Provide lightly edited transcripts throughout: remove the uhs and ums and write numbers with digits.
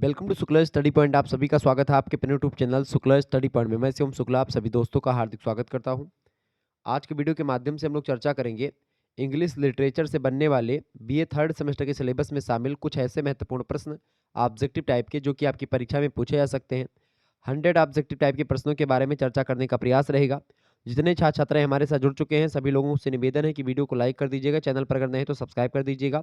Welcome to Shukla study point. आप सभी का स्वागत है आपके अपने YouTube channel Shukla study point में। मैं शिवम शुक्ला आप सभी दोस्तों का हार्दिक स्वागत करता हूं। आज के वीडियो के माध्यम से हम लोग चर्चा करेंगे इंग्लिश लिटरेचर से बनने वाले बीए थर्ड सेमेस्टर के सिलेबस में शामिल कुछ ऐसे महत्वपूर्ण प्रश्न ऑब्जेक्टिव टाइप के जो कि आपकी परीक्षा में पूछे जा सकते हैं। 100 ऑब्जेक्टिव टाइप के प्रश्नों के बारे में चर्चा करने का प्रयास रहेगा। जितने छात्र छात्राएं हमारे साथ जुड़ चुके हैं सभी लोगों से निवेदन है कि वीडियो को लाइक कर दीजिएगा, चैनल पर अगर नहीं तो सब्सक्राइब कर दीजिएगा।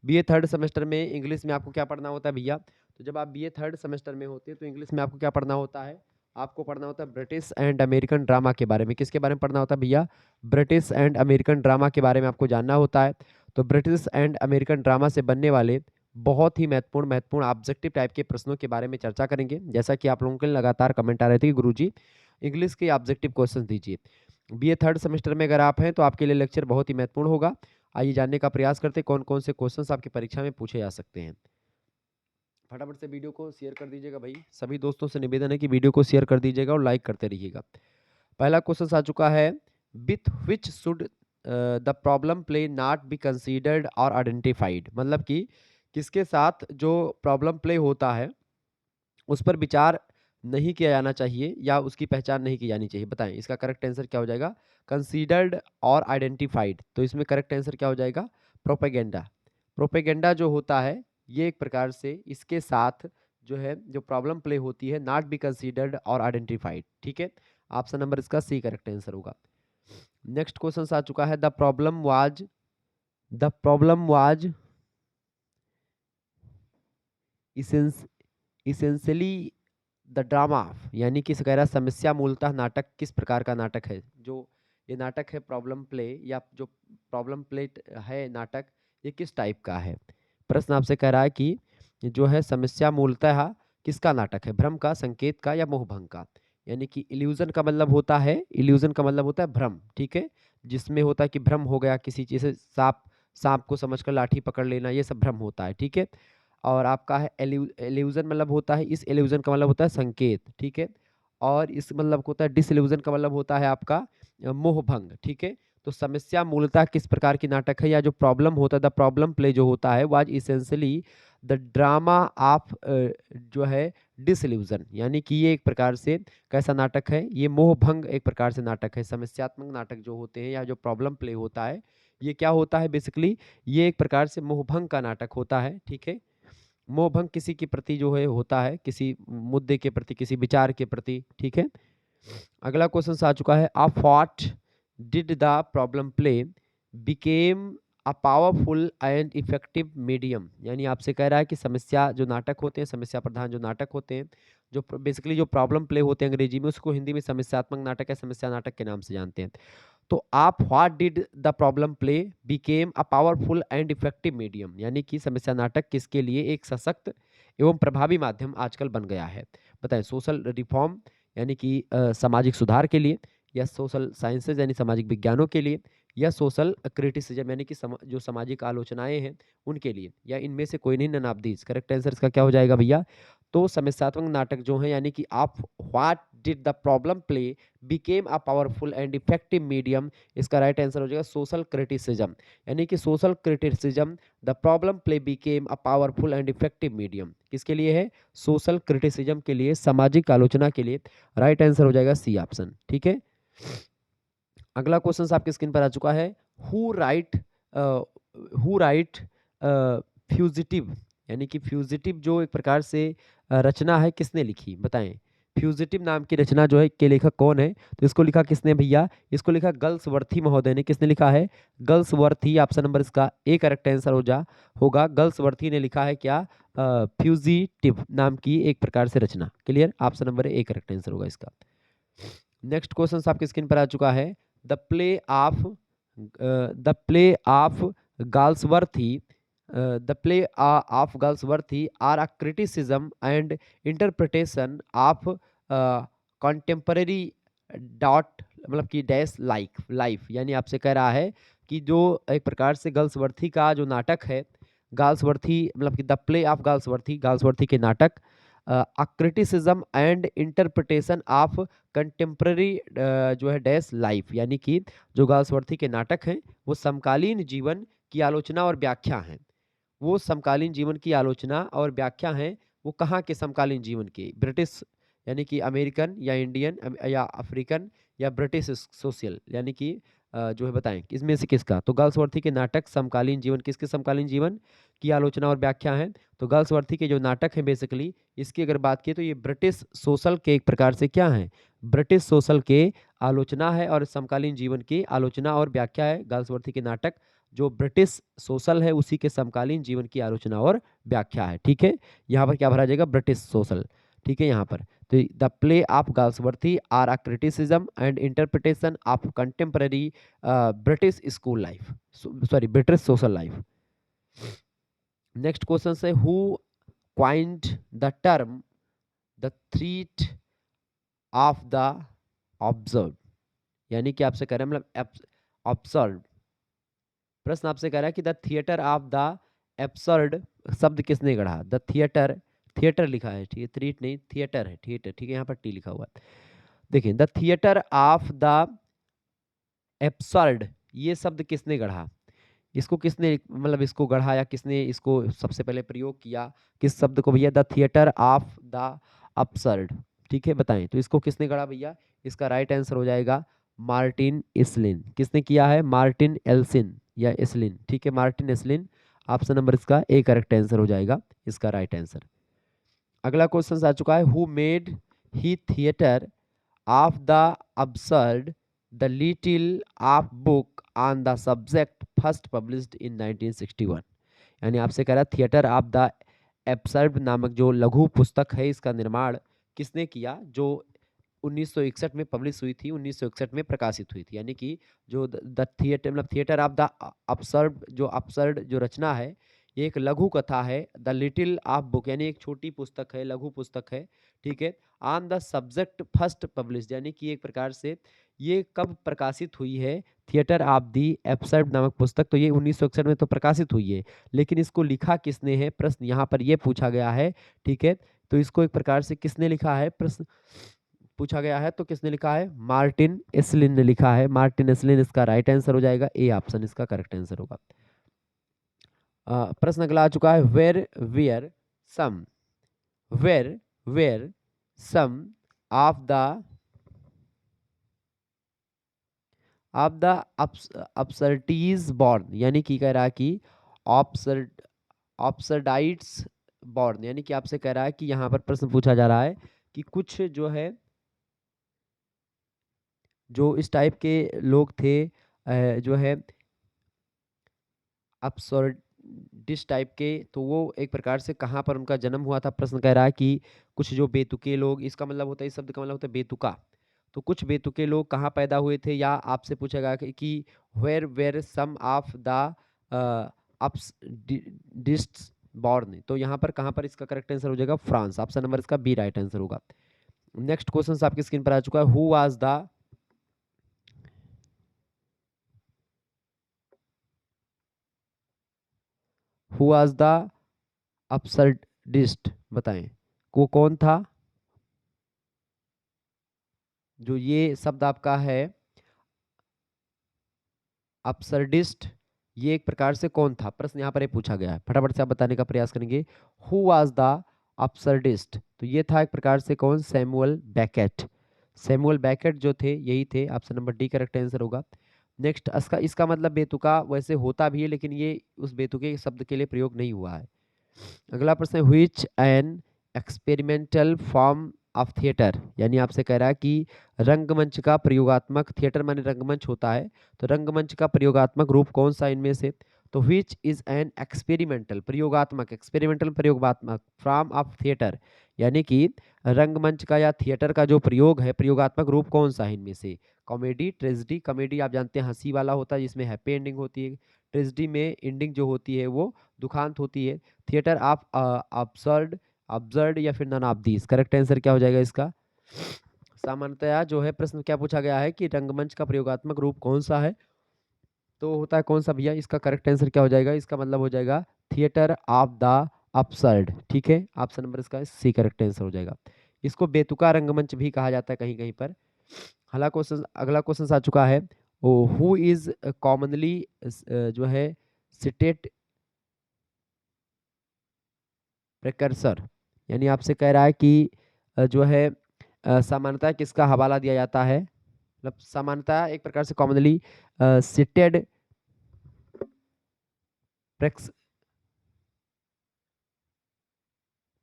बीए थर्ड सेमेस्टर में इंग्लिश में आपको क्या पढ़ना होता है भैया? तो जब आप बीए थर्ड सेमेस्टर में होते हैं तो इंग्लिश में आपको क्या पढ़ना होता है? आपको पढ़ना होता है ब्रिटिश एंड अमेरिकन ड्रामा के बारे में। किसके बारे में पढ़ना होता है भैया? ब्रिटिश एंड अमेरिकन ड्रामा के बारे में आपको जानना होता है। तो ब्रिटिश एंड अमेरिकन ड्रामा से बनने वाले बहुत ही महत्वपूर्ण ऑब्जेक्टिव टाइप के प्रश्नों के बारे में चर्चा करेंगे। जैसा कि आप लोगों के लगातार कमेंट आ रहे थे कि गुरुजी इंग्लिश के ऑब्जेक्टिव क्वेश्चन दीजिए। बीए थर्ड सेमेस्टर में अगर आप हैं तो आपके लिए लेक्चर बहुत ही महत्वपूर्ण होगा। आइए जानने का प्रयास करते हैं कौन कौन से क्वेश्चंस आपकी परीक्षा में पूछे जा सकते हैं। फटाफट से वीडियो को शेयर कर दीजिएगा भाई। सभी दोस्तों से निवेदन है कि वीडियो को शेयर कर दीजिएगा और लाइक करते रहिएगा। पहला क्वेश्चन आ चुका है, with which should the problem play not be considered और आइडेंटिफाइड। मतलब कि किसके साथ जो प्रॉब्लम प्ले होता है उस पर विचार नहीं किया जाना चाहिए या उसकी पहचान नहीं की जानी चाहिए। बताएं इसका करेक्ट आंसर क्या हो जाएगा? कंसीडर्ड और आइडेंटिफाइड। तो इसमें करेक्ट आंसर क्या हो जाएगा? प्रोपेगेंडा। प्रोपेगेंडा जो होता है ये एक प्रकार से इसके साथ जो है जो प्रॉब्लम प्ले होती है नॉट बी कंसीडर्ड और आइडेंटिफाइड। ठीक है, ऑप्शन नंबर इसका सी करेक्ट आंसर होगा। नेक्स्ट क्वेश्चन आ चुका है, the problem was essentially the drama. यानी कि कह रहा है समस्या मूलतः नाटक किस प्रकार का नाटक है? जो ये नाटक है प्रॉब्लम प्ले या जो प्रॉब्लम प्ले है नाटक, ये किस टाइप का है? प्रश्न आपसे कह रहा है कि जो है समस्या मूलतः किसका नाटक है? भ्रम का, संकेत का या मोहभंग का? यानी कि इल्यूजन का मतलब होता है, इल्यूजन का मतलब होता है भ्रम। ठीक है, जिसमें होता है कि भ्रम हो गया किसी चीज से, सांप सांप को समझकर लाठी पकड़ लेना, ये सब भ्रम होता है। ठीक है, और आपका है एल्यूजन मतलब होता है, इस एल्यूजन का मतलब होता है संकेत। ठीक है, और इस मतलब होता है डिसएल्यूजन का मतलब होता है आपका मोहभंग। ठीक है, तो समस्या मूलतः किस प्रकार की नाटक है या जो प्रॉब्लम होता है द प्रॉब्लम प्ले जो होता है was essentially the drama of जो है डिसएल्यूजन। यानी कि ये एक प्रकार से कैसा नाटक है? ये मोहभंग एक प्रकार से नाटक है। समस्यात्मक नाटक जो होते हैं या जो प्रॉब्लम प्ले होता है ये क्या होता है? बेसिकली ये एक प्रकार से मोहभंग का नाटक होता है। ठीक है, मोहभंग किसी के प्रति जो है होता है, किसी मुद्दे के प्रति, किसी विचार के प्रति। ठीक है, अगला क्वेश्चन आ चुका है, of what did the problem play became a powerful and effective medium. यानी आपसे कह रहा है कि समस्या जो नाटक होते हैं, समस्या प्रधान जो नाटक होते हैं, जो बेसिकली जो प्रॉब्लम प्ले होते हैं अंग्रेजी में, उसको हिंदी में समस्यात्मक नाटक या समस्या नाटक के नाम से जानते हैं। तो आप what did the problem play became a powerful and effective medium. यानी कि समस्या नाटक किसके लिए एक सशक्त एवं प्रभावी माध्यम आजकल बन गया है? बताएं, सोशल रिफॉर्म यानी कि सामाजिक सुधार के लिए, या सोशल साइंसेज यानी सामाजिक विज्ञानों के लिए, या सोशल क्रिटिसिज्म यानी कि जो सामाजिक आलोचनाएं हैं उनके लिए, या इनमें से कोई नहीं, none of these. Correct answer इसका क्या हो जाएगा भैया? तो समस्यात्मक नाटक जो है यानी कि आप what did the problem play became a powerful and effective medium, इसका राइट आंसर हो जाएगा सोशल क्रिटिसिज्म। यानी कि social criticism the problem play became a powerful and effective medium किसके लिए है? सोशल क्रिटिसिज्म के लिए, सामाजिक आलोचना के लिए। राइट आंसर हो जाएगा सी ऑप्शन। ठीक है, अगला क्वेश्चन आपके स्क्रीन पर आ चुका है, who right who right fugitive. यानी कि फ्यूजिटिव जो एक प्रकार से रचना है किसने लिखी? बताएं, फ्यूजिटिव नाम की रचना जो है के लेखक कौन है? तो इसको लिखा किसने भैया? इसको लिखा गल्सवर्थी महोदय ने। किसने लिखा है? गल्सवर्थी। ऑप्शन नंबर इसका ए करेक्ट आंसर होगा। गल्सवर्थी ने लिखा है क्या? फ्यूजिटिव नाम की एक प्रकार से रचना। Clear, option number A correct answer होगा इसका। नेक्स्ट क्वेश्चन आपके स्क्रीन पर आ चुका है, the play of Galsworthy are a criticism and interpretation of contemporary dot मतलब कि डैश लाइफ। यानी आपसे कह रहा है कि जो एक प्रकार से गाल्सवर्थी का जो नाटक है, गाल्सवर्थी मतलब कि द प्ले ऑफ गाल्सवर्थी के नाटक अ criticism and interpretation of contemporary जो है डैश लाइफ। यानी कि जो गाल्सवर्थी के नाटक हैं वो समकालीन जीवन की आलोचना और व्याख्या हैं। वो समकालीन जीवन की आलोचना और व्याख्या हैं वो कहाँ के समकालीन जीवन के, ब्रिटिश यानी कि अमेरिकन या इंडियन या अफ्रीकन या ब्रिटिश सोशल, यानी कि जो है बताएं इसमें से किसका। तो गर्ल्सवर्थी के नाटक समकालीन जीवन, किसके समकालीन जीवन की आलोचना और व्याख्या है। तो गर्ल्सवर्थी के जो नाटक है बेसिकली, इसकी अगर बात की तो ये ब्रिटिश सोशल के एक प्रकार से क्या है, ब्रिटिश सोशल के आलोचना है और समकालीन जीवन की आलोचना और व्याख्या है। गर्ल्सवर्थी के नाटक जो ब्रिटिश सोशल है उसी के समकालीन जीवन की आलोचना और व्याख्या है। ठीक है, यहाँ पर क्या भरा जाएगा, ब्रिटिश सोशल। ठीक है, यहाँ पर तो the play of Galsworthy are a criticism and interpretation of contemporary British school life, sorry British social life. Next question है who coined the term the theatre of the absurd, यानी कि आपसे कह रहे हैं मतलब ऑब्जर्व। प्रश्न आपसे कह रहा है कि the theatre of the absurd शब्द किसने गढ़ा। द थिएटर, थिएटर लिखा है, ठीक है, थ्रीट नहीं, थिएटर है, थिएटर, ठीक है, यहाँ पर टी लिखा हुआ है। देखिए the theatre of the absurd, ये शब्द किसने गढ़ा, इसको किसने मतलब इसको गढ़ा या किसने इसको सबसे पहले प्रयोग किया, किस शब्द को भैया, the theatre of the absurd. ठीक है, बताएं तो इसको किसने गढ़ा भैया। इसका राइट आंसर हो जाएगा मार्टिन एस्लिन। किसने किया है, मार्टिन एल्सिन या एस्लिन। ठीक है, मार्टिन एस्लिन, ऑप्शन नंबर इसका ए करेक्ट आंसर हो जाएगा, इसका राइट आंसर। अगला क्वेश्चन आ चुका है who made he theatre of the absurd the little of book on the subject first published in 1961, यानी आपसे कह रहा है थिएटर ऑफ द एब्सर्ड नामक जो लघु पुस्तक है इसका निर्माण किसने किया, जो 1961 में पब्लिश हुई थी, 1961 में प्रकाशित हुई थी। यानी कि जो द थिएटर मतलब थिएटर ऑफ द अपसर्ड जो रचना है, ये एक लघु कथा है, द लिटिल ऑफ बुक यानी एक छोटी पुस्तक है, लघु पुस्तक है। ठीक है, on the subject first publish, यानी कि एक प्रकार से ये कब प्रकाशित हुई है, थिएटर ऑफ दी एब्सर्ड नामक पुस्तक, तो ये 1961 में तो प्रकाशित हुई है, लेकिन इसको लिखा किसने है, प्रश्न यहाँ पर ये पूछा गया है। ठीक है, तो इसको एक प्रकार से किसने लिखा है, प्रश्न पूछा गया है, तो किसने लिखा है, मार्टिन एस्लिन ने लिखा है। मार्टिन एस्लिन इसका राइट आंसर हो जाएगा, ए ऑप्शन इसका करेक्ट आंसर होगा। प्रश्न अगला आ चुका है where were some, where were some of the absurdists born, यानी कि कह रहा है कि ऑप्सर्ड ऑप्सर्डाइट्स बॉर्न, यानी कि आपसे कह रहा है कि यहाँ पर प्रश्न पूछा जा रहा है कि कुछ जो है जो इस टाइप के लोग थे जो है अपसर्डिस्ट टाइप के, तो वो एक प्रकार से कहाँ पर उनका जन्म हुआ था। प्रश्न कह रहा है कि कुछ जो बेतुके लोग, इसका मतलब होता है, इस शब्द का मतलब होता है बेतुका, तो कुछ बेतुके लोग कहाँ पैदा हुए थे, या आपसे पूछेगा कि where were some of the absurdists born, तो यहाँ पर कहाँ पर इसका करेक्ट आंसर हो जाएगा, फ्रांस, ऑप्शन नंबर इसका बी राइट आंसर होगा। नेक्स्ट क्वेश्चन आपकी स्क्रीन पर आ चुका है who was the who was the absurdist, बताएं वो कौन था। जो ये शब्द आपका है अपसर्डिस्ट, ये एक प्रकार से कौन था, प्रश्न यहाँ पर ये पूछा गया है, फटाफट से आप बताने का प्रयास करेंगे। हु वाज द अपसर्डिस्ट, तो ये था एक प्रकार से कौन, सैमुअल बेकेट। सैमुअल बेकेट जो थे यही थे, option number D correct answer होगा। नेक्स्ट इसका मतलब बेतुका वैसे होता भी है, लेकिन ये उस बेतुके शब्द के लिए प्रयोग नहीं हुआ है। अगला प्रश्न है which an experimental form of theatre, यानी आपसे कह रहा है कि रंगमंच का प्रयोगात्मक, थिएटर माने रंगमंच होता है, तो रंगमंच का प्रयोगात्मक रूप कौन सा इनमें से। तो व्हिच इज एन एक्सपेरिमेंटल प्रयोगात्मक, एक्सपेरिमेंटल प्रयोगात्मक फॉर्म ऑफ थिएटर, यानी कि रंगमंच का या थिएटर का जो प्रयोग है, प्रयोगात्मक रूप कौन सा है इनमें से। कॉमेडी, ट्रेजिडी, कॉमेडी आप जानते हैं हंसी वाला होता है जिसमें हैप्पी एंडिंग होती है, ट्रेजिडी में एंडिंग जो होती है वो दुखांत होती है। थिएटर ऑफ अब्सर्ड, अब्सर्ड या फिर none of these, correct answer क्या हो जाएगा इसका। सामान्यतया जो है प्रश्न क्या पूछा गया है कि रंगमंच का प्रयोगात्मक रूप कौन सा है, तो होता है कौन सा भैया, इसका करेक्ट आंसर क्या हो जाएगा, इसका मतलब हो जाएगा थिएटर ऑफ द अपसर्ड। ठीक है, ऑप्शन नंबर इसका सी करेक्ट आंसर हो जाएगा। इसको बेतुका रंगमंच भी कहा जाता है कहीं कहीं पर। अगला क्वेश्चन आ चुका है हु इज कॉमनली जो है सिटेट प्रिकर्सर, यानी आपसे कह रहा है कि जो है सामान्यतः किसका हवाला दिया जाता है, मतलब सामान्यतः एक प्रकार से कॉमनली सिटेड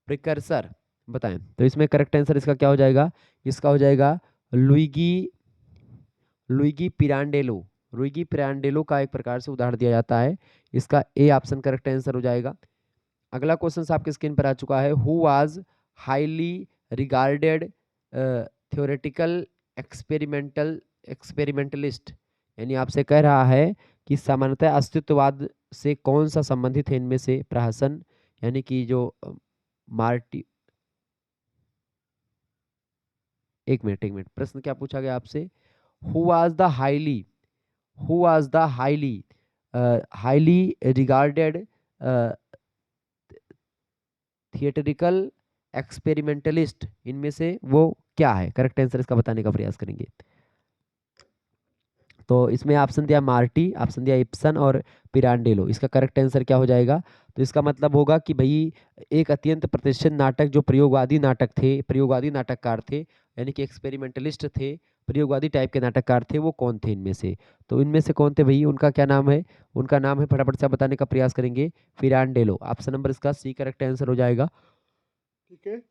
प्रिकर्सर, बताएं। तो इसमें करेक्ट आंसर इसका क्या हो जाएगा, इसका हो जाएगा लुइगी लुइगी पिरांडेलो। लुइगी पिरांडेलो का एक प्रकार से उदाहरण दिया जाता है, इसका ए ऑप्शन करेक्ट आंसर हो जाएगा। अगला क्वेश्चन आपके स्क्रीन पर आ चुका है, who was highly regarded theoretical experimentalist, यानी आपसे कह रहा है कि सामान्यतः अस्तित्ववाद से कौन सा संबंधित है इनमें से, प्रहसन यानी कि जो मार्टी, एक मिनट प्रश्न क्या पूछा गया आपसे, who was the highly who was the highly regarded theatrical experimentalist, इनमें से वो क्या है, करेक्ट आंसर इसका बताने का प्रयास करेंगे। तो इसमें ऑप्शन दिया मार्टी, ऑप्शन दिया इप्सन और पिरांडेलो, इसका करेक्ट आंसर क्या हो जाएगा, तो इसका मतलब होगा कि भाई एक अत्यंत प्रतिष्ठित नाटक जो प्रयोगवादी नाटक थे, प्रयोगवादी नाटककार थे, यानी कि एक्सपेरिमेंटलिस्ट थे, प्रयोगवादी टाइप के नाटककार थे, वो कौन थे इनमें से, तो इनमें से कौन थे भाई, उनका क्या नाम है, उनका नाम है, फटाफट से आप बताने का प्रयास करेंगे, पिरांडेलो। ऑप्शन नंबर इसका सी करेक्ट आंसर हो जाएगा। ठीक है,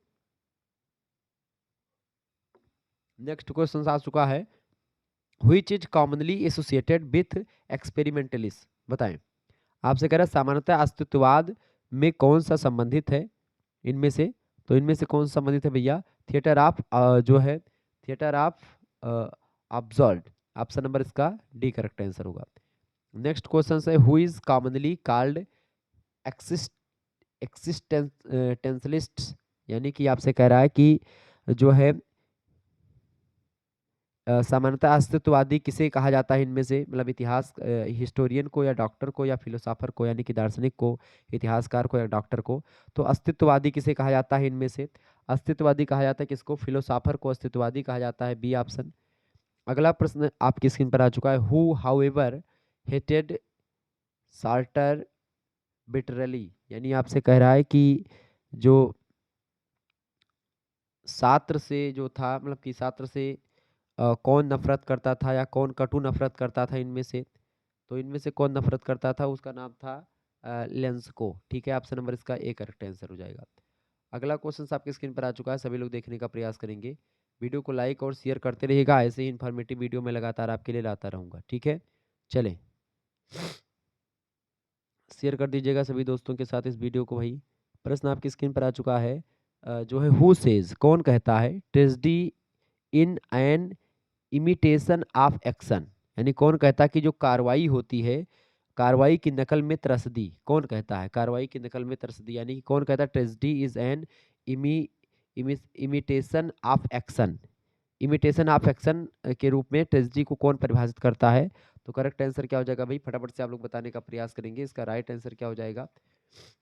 नेक्स्ट क्वेश्चन आ चुका है, which is commonly associated with experimentalist, बताएं। आपसे कह रहा है सामान्यतः अस्तित्ववाद में कौन सा संबंधित है इनमें से, तो इनमें से कौन सा संबंधित है भैया, थिएटर ऑफ जो है theatre of observe, option number इसका डी करेक्ट आंसर होगा। नेक्स्ट क्वेश्चन है, हु इज कॉमनली कॉल्ड एक्सिस्टेंशलिस्ट, यानी कि आपसे कह रहा है कि जो है सामान्यतः अस्तित्ववादी किसे कहा जाता है इनमें से, मतलब इतिहास हिस्टोरियन को या डॉक्टर को या फिलोसोफर को, यानी कि दार्शनिक को, इतिहासकार को या डॉक्टर को, तो अस्तित्ववादी किसे कहा जाता है इनमें से, अस्तित्ववादी कहा जाता है किसको, फिलोसोफर को अस्तित्ववादी कहा जाता है, बी ऑप्शन। अगला प्रश्न आपकी स्क्रीन पर आ चुका है, who however hated shorter bitterly, यानी आपसे कह रहा है कि जो सात्र से जो था, मतलब कि सात्र से कौन नफरत करता था या कौन कटु नफरत करता था इनमें से, तो इनमें से कौन नफरत करता था, उसका नाम था लेंसको। ठीक है, ऑप्शन नंबर इसका ए करेक्ट आंसर हो जाएगा। अगला क्वेश्चन आपकी स्क्रीन पर आ चुका है, सभी लोग देखने का प्रयास करेंगे, वीडियो को लाइक और शेयर करते रहिएगा, ऐसे ही इन्फॉर्मेटिव वीडियो मैं लगातार आपके लिए लाता रहूँगा। ठीक है, चलें, शेयर कर दीजिएगा सभी दोस्तों के साथ इस वीडियो को भाई। प्रश्न आपकी स्क्रीन पर आ चुका है, जो है हु सेज, कौन कहता है, tragedy in an imitation of action, यानी कौन कहता है कि जो कार्रवाई होती है, कार्रवाई की नकल में त्रसदी, कौन कहता है कार्रवाई की नकल में त्रसदी, यानी कि कौन कहता है tragedy is an imitation of action, imitation of action के रूप में ट्रेजेडी को कौन परिभाषित करता है, तो करेक्ट आंसर क्या हो जाएगा भाई, फटाफट से आप लोग बताने का प्रयास करेंगे, इसका राइट आंसर क्या हो जाएगा,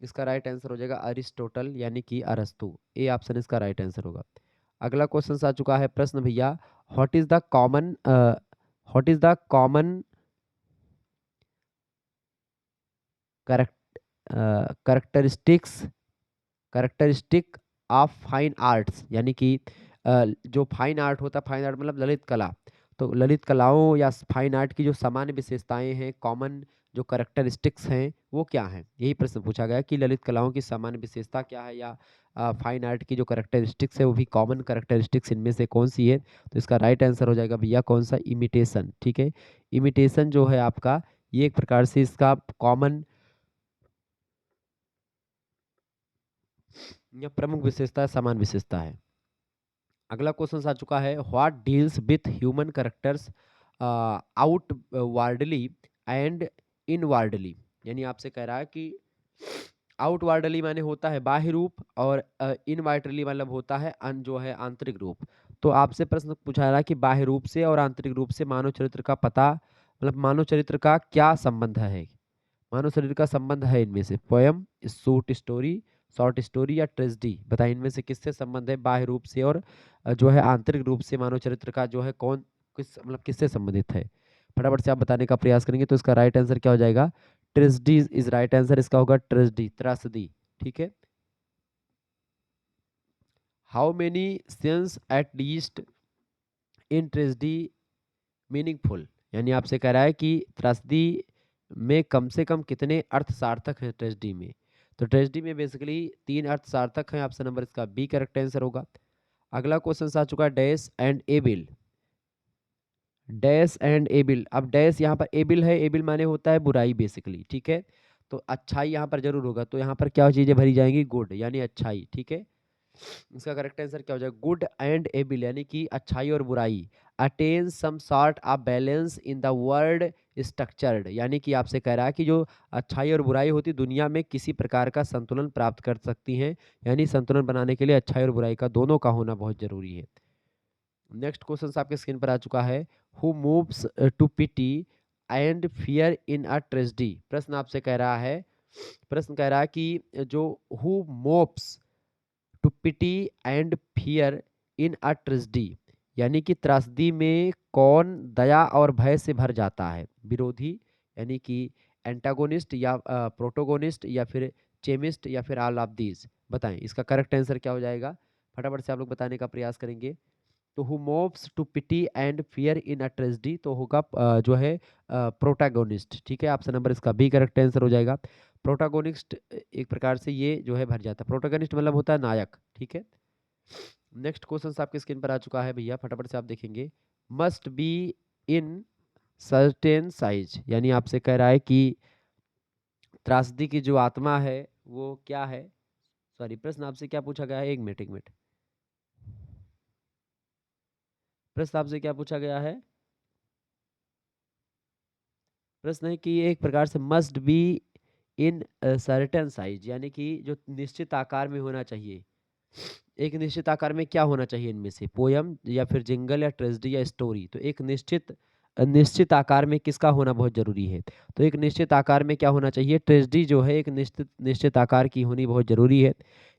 इसका राइट आंसर हो जाएगा अरिस्टोटल, यानी कि अरस्तु, ए ऑप्शन इसका राइट आंसर होगा। अगला क्वेश्चन आ चुका है प्रश्न भैया, what is the common what is the common characteristics characteristic of fine arts, यानी कि जो फाइन आर्ट होता है, फाइन आर्ट मतलब ललित कला, तो ललित कलाओं या फाइन आर्ट की जो सामान्य विशेषताएं हैं, कॉमन जो करेक्टरिस्टिक्स हैं वो क्या हैं, यही प्रश्न पूछा गया कि ललित कलाओं की सामान्य विशेषता क्या है, या फाइन आर्ट की जो करेक्टरिस्टिक्स है वो भी कॉमन करेक्टरिस्टिक्स इनमें से कौन सी है, तो इसका राइट आंसर हो जाएगा भैया कौन सा, इमिटेशन। ठीक है, इमिटेशन जो है आपका, ये एक प्रकार से इसका कॉमन या प्रमुख विशेषता है, समान विशेषता है। अगला क्वेश्चन आ चुका है, what deals with human characters outwardly and inwardly, यानी आपसे कह रहा है कि आउटवार्डली माने होता है बाह्य रूप, और इनवार्डली मतलब होता है जो है आंतरिक रूप। तो आपसे प्रश्न पूछा रहा है कि बाह्य रूप से और आंतरिक रूप से मानव चरित्र का पता, मतलब मानव चरित्र का क्या संबंध है, मानव शरीर का संबंध है इनमें से, पोयम, शॉर्ट स्टोरी या ट्रेजेडी, बताएं इनमें से किससे संबंध है, बाह्य रूप से और जो है आंतरिक रूप से मानव चरित्र का जो है कौन किस मतलब किससे संबंधित है, फटाफट से आप बताने का प्रयास करेंगे, तो इसका राइट आंसर क्या हो जाएगा, ट्रेजेडी इज राइट आंसर, इसका होगा ट्रेजेडी, त्रासदी। ठीक है, how many sense at least in tragedy meaningful, यानी आपसे कह रहा है कि त्रासदी में कम से कम कितने अर्थ सार्थक हैं ट्रेजेडी में। तो ट्रेजेडी में बेसिकली 3 अर्थ सार्थक हैं। ऑप्शन नंबर इसका बी करेक्ट आंसर होगा। अगला क्वेश्चन आ चुका है dash and AVL. Dash and AVL, अब डैश यहाँ पर एबिल है, एबिल माने होता है बुराई बेसिकली, ठीक है। तो अच्छाई यहाँ पर जरूर होगा, तो यहाँ पर क्या चीजें भरी जाएंगी, गुड यानी अच्छाई, ठीक है। इसका करेक्ट आंसर क्या हो जाएगा, गुड एंड एबिल यानी कि अच्छाई और बुराई। Attain some sort of balance in the world structured, यानी कि आपसे कह रहा है कि जो अच्छाई और बुराई होती दुनिया में किसी प्रकार का संतुलन प्राप्त कर सकती हैं, यानी संतुलन बनाने के लिए अच्छाई और बुराई का दोनों का होना बहुत जरूरी है। नेक्स्ट क्वेश्चन आपके स्क्रीन पर आ चुका है, who moves to pity and fear in a tragedy. प्रश्न आपसे कह रहा है, प्रश्न कह रहा है कि जो who moves to pity and fear in a tragedy, यानी कि त्रासदी में कौन दया और भय से भर जाता है, विरोधी यानी कि एंटागोनिस्ट या प्रोटोगोनिस्ट या फिर चेमिस्ट या फिर ऑल ऑफ दीज, बताएं इसका करेक्ट आंसर क्या हो जाएगा। फटाफट से आप लोग बताने का प्रयास करेंगे। तो who moves to pity and fear in a tragedy तो होगा जो है प्रोटैगोनिस्ट, ठीक है। ऑप्शन नंबर इसका बी करेक्ट आंसर हो जाएगा। प्रोटैगोनिस्ट एक प्रकार से ये जो है भर जाता है, प्रोटैगोनिस्ट मतलब होता है नायक, ठीक है। नेक्स्ट क्वेश्चन आपके स्क्रीन पर आ चुका है भैया, फटाफट से आप देखेंगे। Must be in certain size, यानी आपसे कह रहा है कि त्रासदी की जो आत्मा है वो क्या है, सॉरी प्रश्न आपसे क्या पूछा गया है, एक मिनट एक मिनट, प्रश्न आपसे क्या पूछा गया है। प्रश्न है कि एक प्रकार से must be in certain size, यानी कि जो निश्चित आकार में होना चाहिए। एक निश्चित आकार में क्या होना चाहिए इनमें से, पोयम या फिर जिंगल या ट्रेजेडी या स्टोरी। तो एक निश्चित आकार में किसका होना बहुत जरूरी है, तो एक निश्चित आकार में क्या होना चाहिए, ट्रेजेडी जो है एक निश्चित निश्चित आकार की होनी बहुत जरूरी है।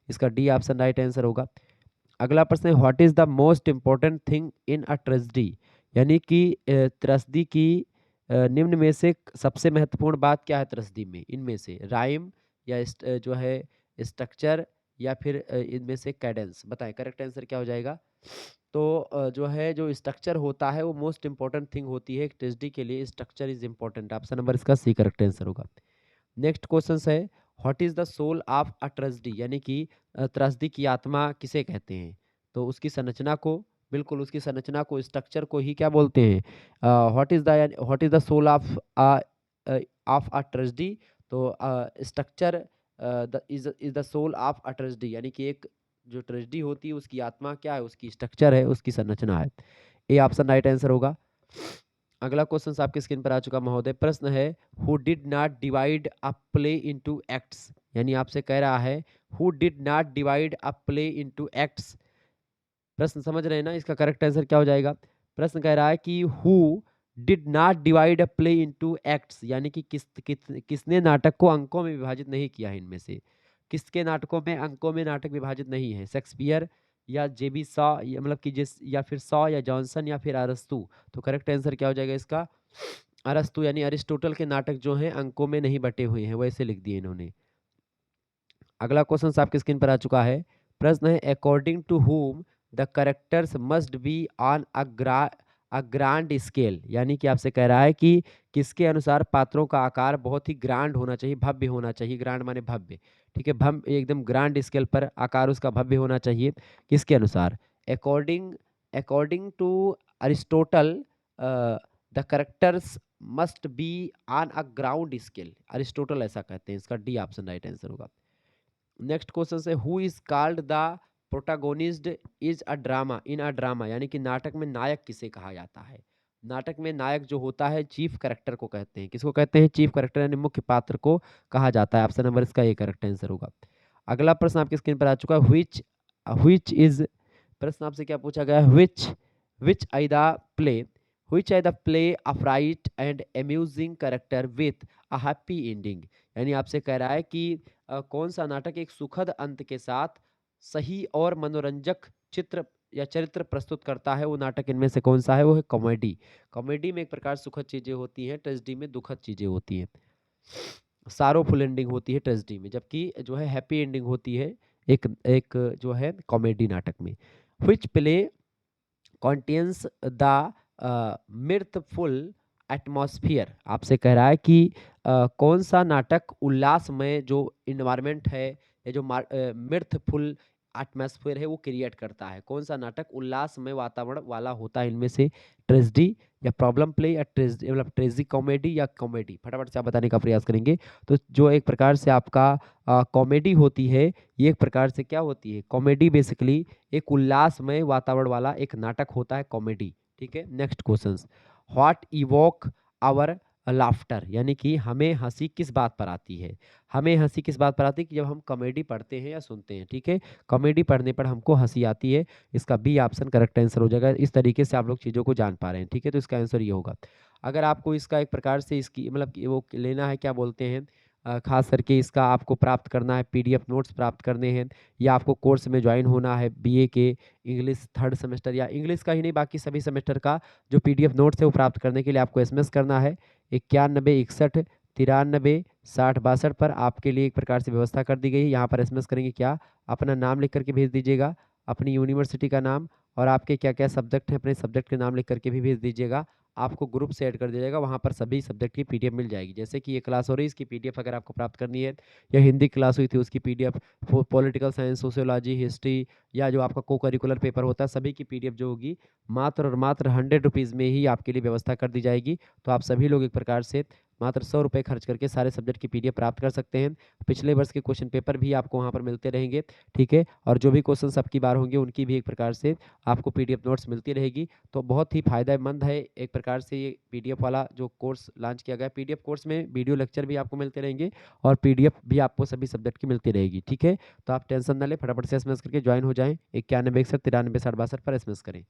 इसका डी ऑप्शन राइट आंसर होगा। अगला प्रश्न है, what is the most important thing in a tragedy, यानी कि त्रस्दी की निम्न में से सबसे महत्वपूर्ण बात क्या है त्रस्दी में, इनमें से राइम या जो है स्ट्रक्चर या फिर इनमें से कैडेंस, बताएं करेक्ट आंसर क्या हो जाएगा। तो जो है जो स्ट्रक्चर होता है वो मोस्ट इंपॉर्टेंट थिंग होती है एक ट्रेजेडी के लिए, structure is important. Option number इसका सी करेक्ट आंसर होगा। नेक्स्ट क्वेश्चन है, what is the soul of a tragedy, यानी कि त्रस्दी की आत्मा किसे कहते हैं। तो उसकी संरचना को, बिल्कुल उसकी संरचना को, स्ट्रक्चर को ही क्या बोलते हैं, what is the soul of a tragedy. तो structure is the soul of a tragedy, यानी कि एक जो ट्रेजेडी होती है उसकी आत्मा क्या है, उसकी स्ट्रक्चर है, उसकी संरचना है। ए ऑप्शन राइट आंसर होगा। अगला क्वेश्चन आपके स्क्रीन पर आ चुका महोदय, प्रश्न है, who did not divide a play into acts, यानी आपसे कह रहा है who did not divide a play into acts. प्रश्न समझ रहे हैं ना, इसका करेक्ट आंसर क्या हो जाएगा। प्रश्न कह रहा है कि who did not divide a play into acts, यानी कि किसने नाटक को अंकों में विभाजित नहीं किया है, इनमें से किसके नाटकों में अंकों में नाटक विभाजित नहीं है, शेक्सपियर या जेबी सॉ, या मतलब कि जिस, या फिर सॉ या जॉनसन या फिर अरस्तु। तो करेक्ट आंसर क्या हो जाएगा इसका, अरस्तु यानी अरिस्टोटल के नाटक जो हैं अंकों में नहीं बटे हुए हैं, वैसे लिख दिए इन्होंने। अगला क्वेश्चन आपकी स्क्रीन पर आ चुका है, प्रश्न है, according to whom the characters must be on a grand scale, यानी कि आपसे कह रहा है कि किसके अनुसार पात्रों का आकार बहुत ही ग्रांड होना चाहिए, भव्य होना चाहिए, ग्रांड माने भव्य, ठीक है, भव्य एकदम ग्रांड स्केल पर आकार उसका भव्य होना चाहिए, किसके अनुसार, according according to Aristotle the characters must be on a ground scale, Aristotle ऐसा कहते हैं, इसका डी ऑप्शन राइट आंसर होगा। नेक्स्ट क्वेश्चन है, who is called the protagonist is a drama in a drama, यानी कि नाटक में नायक किसे कहा जाता है। नाटक में नायक जो होता है चीफ करेक्टर को कहते हैं, किसको कहते हैं, चीफ करेक्टर यानी मुख्य पात्र को कहा जाता है। ऑप्शन नंबर इसका ए करेक्ट आंसर होगा। अगला प्रश्न आपकी स्क्रीन पर आ चुका है, व्हिच इज, प्रश्न आपसे क्या पूछा गया है, which are the play which are the play of right and amusing character with a happy ending, यानी आपसे कह रहा है कि कौन सा नाटक एक सुखद अंत के साथ सही और मनोरंजक चित्र या चरित्र प्रस्तुत करता है, वो नाटक इनमें से कौन सा है, वो है कॉमेडी। कॉमेडी में एक प्रकार सुखद चीजें होती हैं, ट्रेजेडी में दुखद चीजें होती हैं, सारोफुल एंडिंग होती है ट्रेजेडी में, जबकि जो है हैप्पी एंडिंग होती है एक एक जो है कॉमेडी नाटक में। Which play contains the मिर्थफुल atmosphere, आपसे कह रहा है कि कौन सा नाटक उल्लासमय जो इन्वायरमेंट है या जो मिर्थफुल एटमॉस्फेयर है वो क्रिएट करता है। कौन सा नाटक उल्लासमय वातावरण वाला होता है इनमें से? ट्रेजेडी या प्रॉब्लम प्ले या ट्रेजेडी मतलब ट्रेजी कॉमेडी या कॉमेडी, फटाफट से आप बताने का प्रयास करेंगे। तो जो एक प्रकार से आपका कॉमेडी होती है, ये एक प्रकार से क्या होती है? कॉमेडी बेसिकली एक उल्लासमय वातावरण वाला एक नाटक होता है कॉमेडी। ठीक है, next question, what evoke our laughter, यानी कि हमें हंसी किस बात पर आती है? हमें हंसी किस बात पर आती है? कि जब हम कॉमेडी पढ़ते हैं या सुनते हैं। ठीक है, कॉमेडी पढ़ने पर हमको हंसी आती है। इसका बी ऑप्शन करेक्ट आंसर हो जाएगा। इस तरीके से आप लोग चीज़ों को जान पा रहे हैं। ठीक है, तो इसका आंसर ये होगा। अगर आपको इसका एक प्रकार से इसकी मतलब कि वो लेना है, क्या बोलते हैं, खास करके इसका आपको प्राप्त करना है, पीडीएफ नोट्स प्राप्त करने हैं, या आपको कोर्स में ज्वाइन होना है बीए के इंग्लिश थर्ड सेमेस्टर, या इंग्लिश का ही नहीं बाकी सभी सेमेस्टर का जो पीडीएफ नोट्स है वो प्राप्त करने के लिए आपको एसएमएस करना है 9161 93 60 62 पर। आपके लिए एक प्रकार से व्यवस्था कर दी गई है। यहाँ पर एसएमएस करेंगे क्या, अपना नाम लिख करके भेज दीजिएगा, अपनी यूनिवर्सिटी का नाम, और आपके क्या क्या सब्जेक्ट हैं अपने सब्जेक्ट के नाम लिख करके भी भेज दीजिएगा। आपको ग्रुप से ऐड कर दिया जाएगा, वहाँ पर सभी सब्जेक्ट की पीडीएफ मिल जाएगी। जैसे कि ये क्लास हो रही है, इसकी पीडीएफ अगर आपको प्राप्त करनी है, या हिंदी क्लास हुई थी उसकी PDF, political science, sociology, history, या जो आपका को करिकुलर पेपर होता है, सभी की पीडीएफ जो होगी मात्र और मात्र 100 रुपीज़ में ही आपके लिए व्यवस्था कर दी जाएगी। तो आप सभी लोग एक प्रकार से मात्र 100 रुपये खर्च करके सारे सब्जेक्ट की पीडीएफ प्राप्त कर सकते हैं। पिछले वर्ष के क्वेश्चन पेपर भी आपको वहाँ पर मिलते रहेंगे। ठीक है, और जो भी क्वेश्चन सबकी बार होंगे उनकी भी एक प्रकार से आपको पीडीएफ नोट्स मिलती रहेगी। तो बहुत ही फायदेमंद है एक प्रकार से ये पीडीएफ वाला जो कोर्स लॉन्च किया गया है। पीडीएफ कोर्स में वीडियो लेक्चर भी आपको मिलते रहेंगे और पीडीएफ भी आपको सभी सब्जेक्ट की मिलती रहेगी। ठीक है, तो आप टेंशन ना लें, फटाफट से एसएमएस करके ज्वाइन हो जाएं। 9161 93 60 62 पर एसएमएस करें।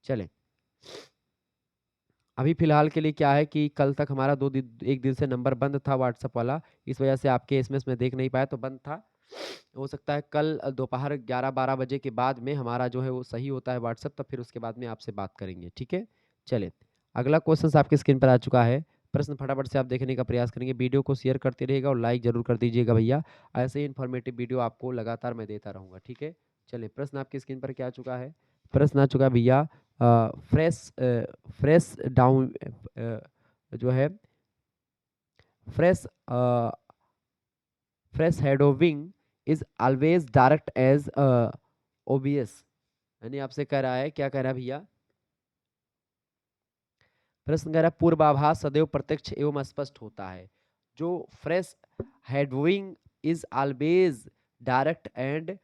चलें, अभी फिलहाल के लिए क्या है कि कल तक हमारा एक दिन से नंबर बंद था व्हाट्सएप वाला, इस वजह से आपके एसएमएस में देख नहीं पाया, तो बंद था। हो सकता है कल दोपहर 11-12 बजे के बाद में हमारा जो है वो सही होता है व्हाट्सएप, तो फिर उसके बाद में आपसे बात करेंगे। ठीक है, चलें, अगला क्वेश्चन आपकी स्क्रीन पर आ चुका है। प्रश्न फटाफट से आप देखने का प्रयास करेंगे, वीडियो को शेयर करते रहिएगा और लाइक जरूर कर दीजिएगा भैया। ऐसे ही इन्फॉर्मेटिव वीडियो आपको लगातार मैं देता रहूँगा। ठीक है, चलिए, प्रश्न आपकी स्क्रीन पर क्या आ चुका है? प्रश्न आ चुका है भैया, फ्रेश फ्रेश डाउन जो है fore foreshadowing is always direct as obvious, यानी आपसे कह रहा है, क्या कह रहा है भैया? प्रश्न कह रहा है पूर्वाभास सदैव प्रत्यक्ष एवं स्पष्ट होता है। जो foreshadowing is always direct and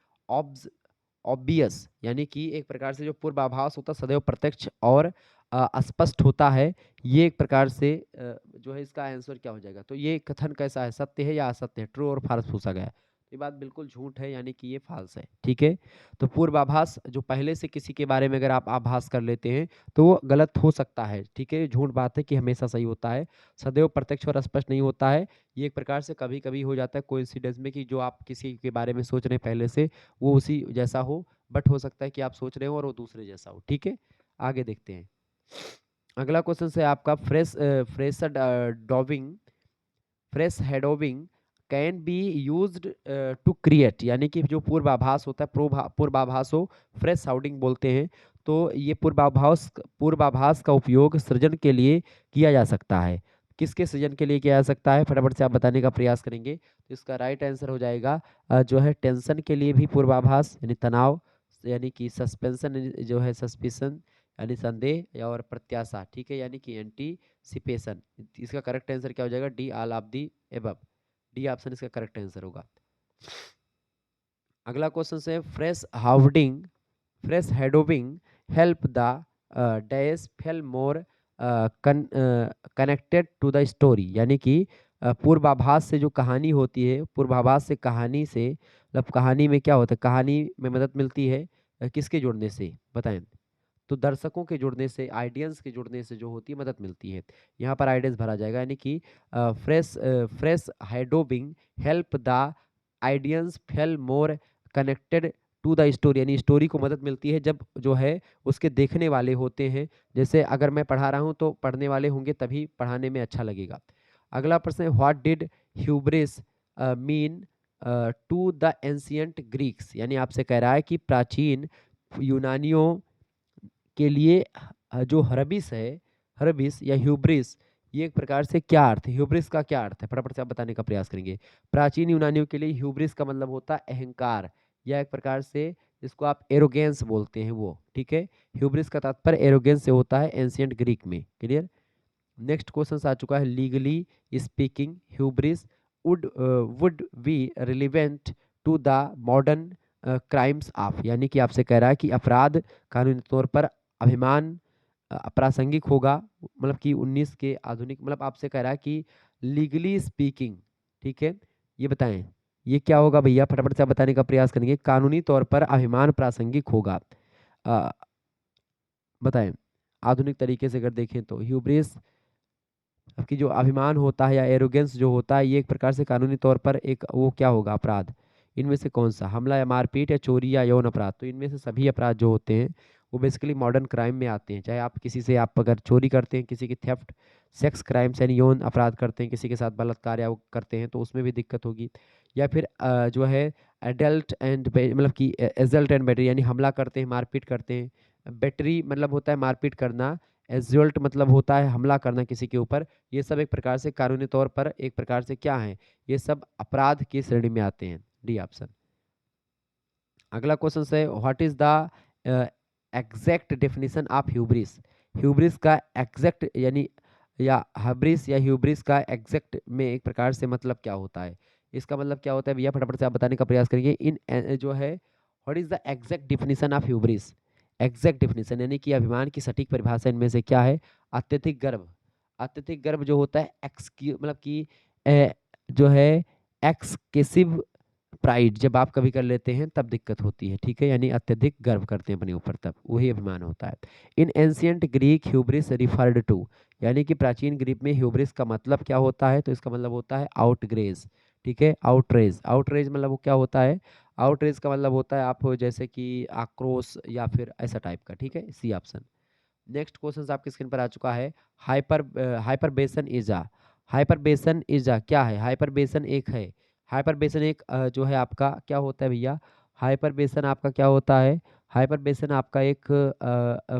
obvious, यानी कि एक प्रकार से जो पूर्वाभास होता है सदैव प्रत्यक्ष और स्पष्ट होता है। ये एक प्रकार से जो है इसका आंसर क्या हो जाएगा? तो ये कथन कैसा है, सत्य है या असत्य है, ट्रू और फॉल्स पूछा गया है। ये बात बिल्कुल झूठ है, यानी कि ये फॉल्स है। ठीक है, तो पूर्वाभास जो पहले से किसी के बारे में अगर आप आभास कर लेते हैं तो वो गलत हो सकता है। ठीक है, झूठ बात है कि हमेशा सही होता है, सदैव प्रत्यक्ष और स्पष्ट नहीं होता है। ये एक प्रकार से कभी कभी हो जाता है कोइंसिडेंस में कि जो आप किसी के बारे में सोच रहे हैं पहले से वो उसी जैसा हो, बट हो सकता है कि आप सोच रहे हो और वो दूसरे जैसा हो। ठीक है, आगे देखते हैं। अगला क्वेश्चन है आपका, foreshadowing foreshadowing can be used to create, यानी कि जो पूर्वाभास होता है, पूर्वाभास हो, फ्रेश साउंडिंग बोलते हैं। तो ये पूर्वाभास का उपयोग सृजन के लिए किया जा सकता है। किसके सृजन के लिए किया जा सकता है, फटाफट से आप बताने का प्रयास करेंगे। तो इसका राइट आंसर हो जाएगा जो है टेंशन के लिए भी पूर्वाभास, यानी तनाव, यानी कि सस्पेंशन जो है सस्पिशन, यानी संदेह, और प्रत्याशा। ठीक है, यानी कि एंटीसिपेशन। इसका करेक्ट आंसर क्या हो जाएगा? D, all of the above. D option इसका करेक्ट आंसर होगा। अगला क्वेश्चन है foreshadowing help the dash feel more connected to the story, यानी कि पूर्वाभास से जो कहानी होती है, पूर्वाभास से कहानी से मतलब कहानी में क्या होता है, कहानी में मदद मिलती है किसके जुड़ने से बताएं? तो दर्शकों के जुड़ने से, आइडियंस के जुड़ने से जो होती है मदद मिलती है। यहाँ पर आइडियंस भरा जाएगा, यानी कि foreshadowing help the audience feel more connected to the story, यानी स्टोरी को मदद मिलती है जब जो है उसके देखने वाले होते हैं। जैसे अगर मैं पढ़ा रहा हूँ तो पढ़ने वाले होंगे तभी पढ़ाने में अच्छा लगेगा। अगला प्रश्न है what did hubris mean to the ancient Greeks, यानी आपसे कह रहा है कि प्राचीन यूनानियों के लिए जो हर्बिस है, हर्बिस या ह्यूब्रिस, ये एक प्रकार से क्या अर्थ है, ह्यूब्रिस का क्या अर्थ है, फटाफट से आप बताने का प्रयास करेंगे। प्राचीन यूनानियों के लिए ह्यूब्रिस का मतलब होता है अहंकार, या एक प्रकार से जिसको आप एरोगेंस बोलते हैं वो, ठीक है। ह्यूब्रिस का तात्पर्य एरोगेंस से होता है एंशियंट ग्रीक में, क्लियर। नेक्स्ट क्वेश्चन आ चुका है, legally speaking hubris would be relevant to the modern crimes of, यानी कि आपसे कह रहा है कि अपराध कानूनी तौर पर अभिमान प्रासंगिक होगा, मतलब कि 19 के आधुनिक, मतलब आपसे कह रहा है कि लीगली स्पीकिंग, ठीक है, ये बताएं ये क्या होगा भैया, फटाफट से आप बताने का प्रयास करेंगे। कानूनी तौर पर अभिमान प्रासंगिक होगा, अ, बताएं। आधुनिक तरीके से अगर देखें तो ह्यूब्रिस आपकी जो अभिमान होता है या एरोगेंस जो होता है, ये एक प्रकार से कानूनी तौर पर एक वो क्या होगा, अपराध। इनमें से कौन सा, हमला या मारपीट या चोरी या यौन अपराध, तो इनमें से सभी अपराध जो होते हैं वो बेसिकली मॉडर्न क्राइम में आते हैं। चाहे आप किसी से, आप अगर चोरी करते हैं, किसी की थेफ्ट, सेक्स क्राइम्स यानी यौन अपराध करते हैं, किसी के साथ बलात्कार या वो करते हैं तो उसमें भी दिक्कत होगी। या फिर जो है एडल्ट एंड मतलब कि एजल्ट एंड बैटरी, यानी हमला करते हैं, मारपीट करते हैं। बैटरी मतलब होता है मारपीट करना, एजल्ट मतलब होता है हमला करना किसी के ऊपर। ये सब एक प्रकार से कानूनी तौर पर एक प्रकार से क्या है, ये सब अपराध की श्रेणी में आते हैं, डी ऑप्शन। अगला क्वेश्चन है, what is the exact definition of hubris, hubris का एग्जैक्ट यानी या हब्रिस या ह्यूब्रिस का एग्जैक्ट में एक प्रकार से मतलब क्या होता है, इसका मतलब क्या होता है भैया, फटाफट से आप बताने का प्रयास करिए। इन जो है what is the exact definition of hubris, exact definition यानी कि अभिमान की सटीक परिभाषा इनमें से क्या है, अत्यधिक गर्व। अत्यधिक गर्व जो होता है मतलब कि जो है एक्सकेसिव प्राइड, जब आप कभी कर लेते हैं तब दिक्कत होती है, ठीक है, यानी अत्यधिक गर्व करते हैं अपने ऊपर, तब वही अभिमान होता है। In ancient Greek hubris referred to, यानी कि प्राचीन ग्रीक में ह्यूब्रिस का मतलब क्या होता है, तो इसका मतलब होता है आउटग्रेज, ठीक है, आउटरेज। आउटरेज मतलब वो क्या होता है, आउटरेज का मतलब होता है आप जैसे कि आक्रोश या फिर ऐसा टाइप का, ठीक है, सी ऑप्शन। नेक्स्ट क्वेश्चन आपकी स्क्रीन पर आ चुका है, हाइपर हाइपरबेसन इजा, हाइपरबेसन इजा क्या है, हाइपरबेसन एक है, हाइपरबेसन एक जो है आपका क्या होता है भैया, हाइपरबेसन आपका क्या होता है, हाइपरबेसन आपका एक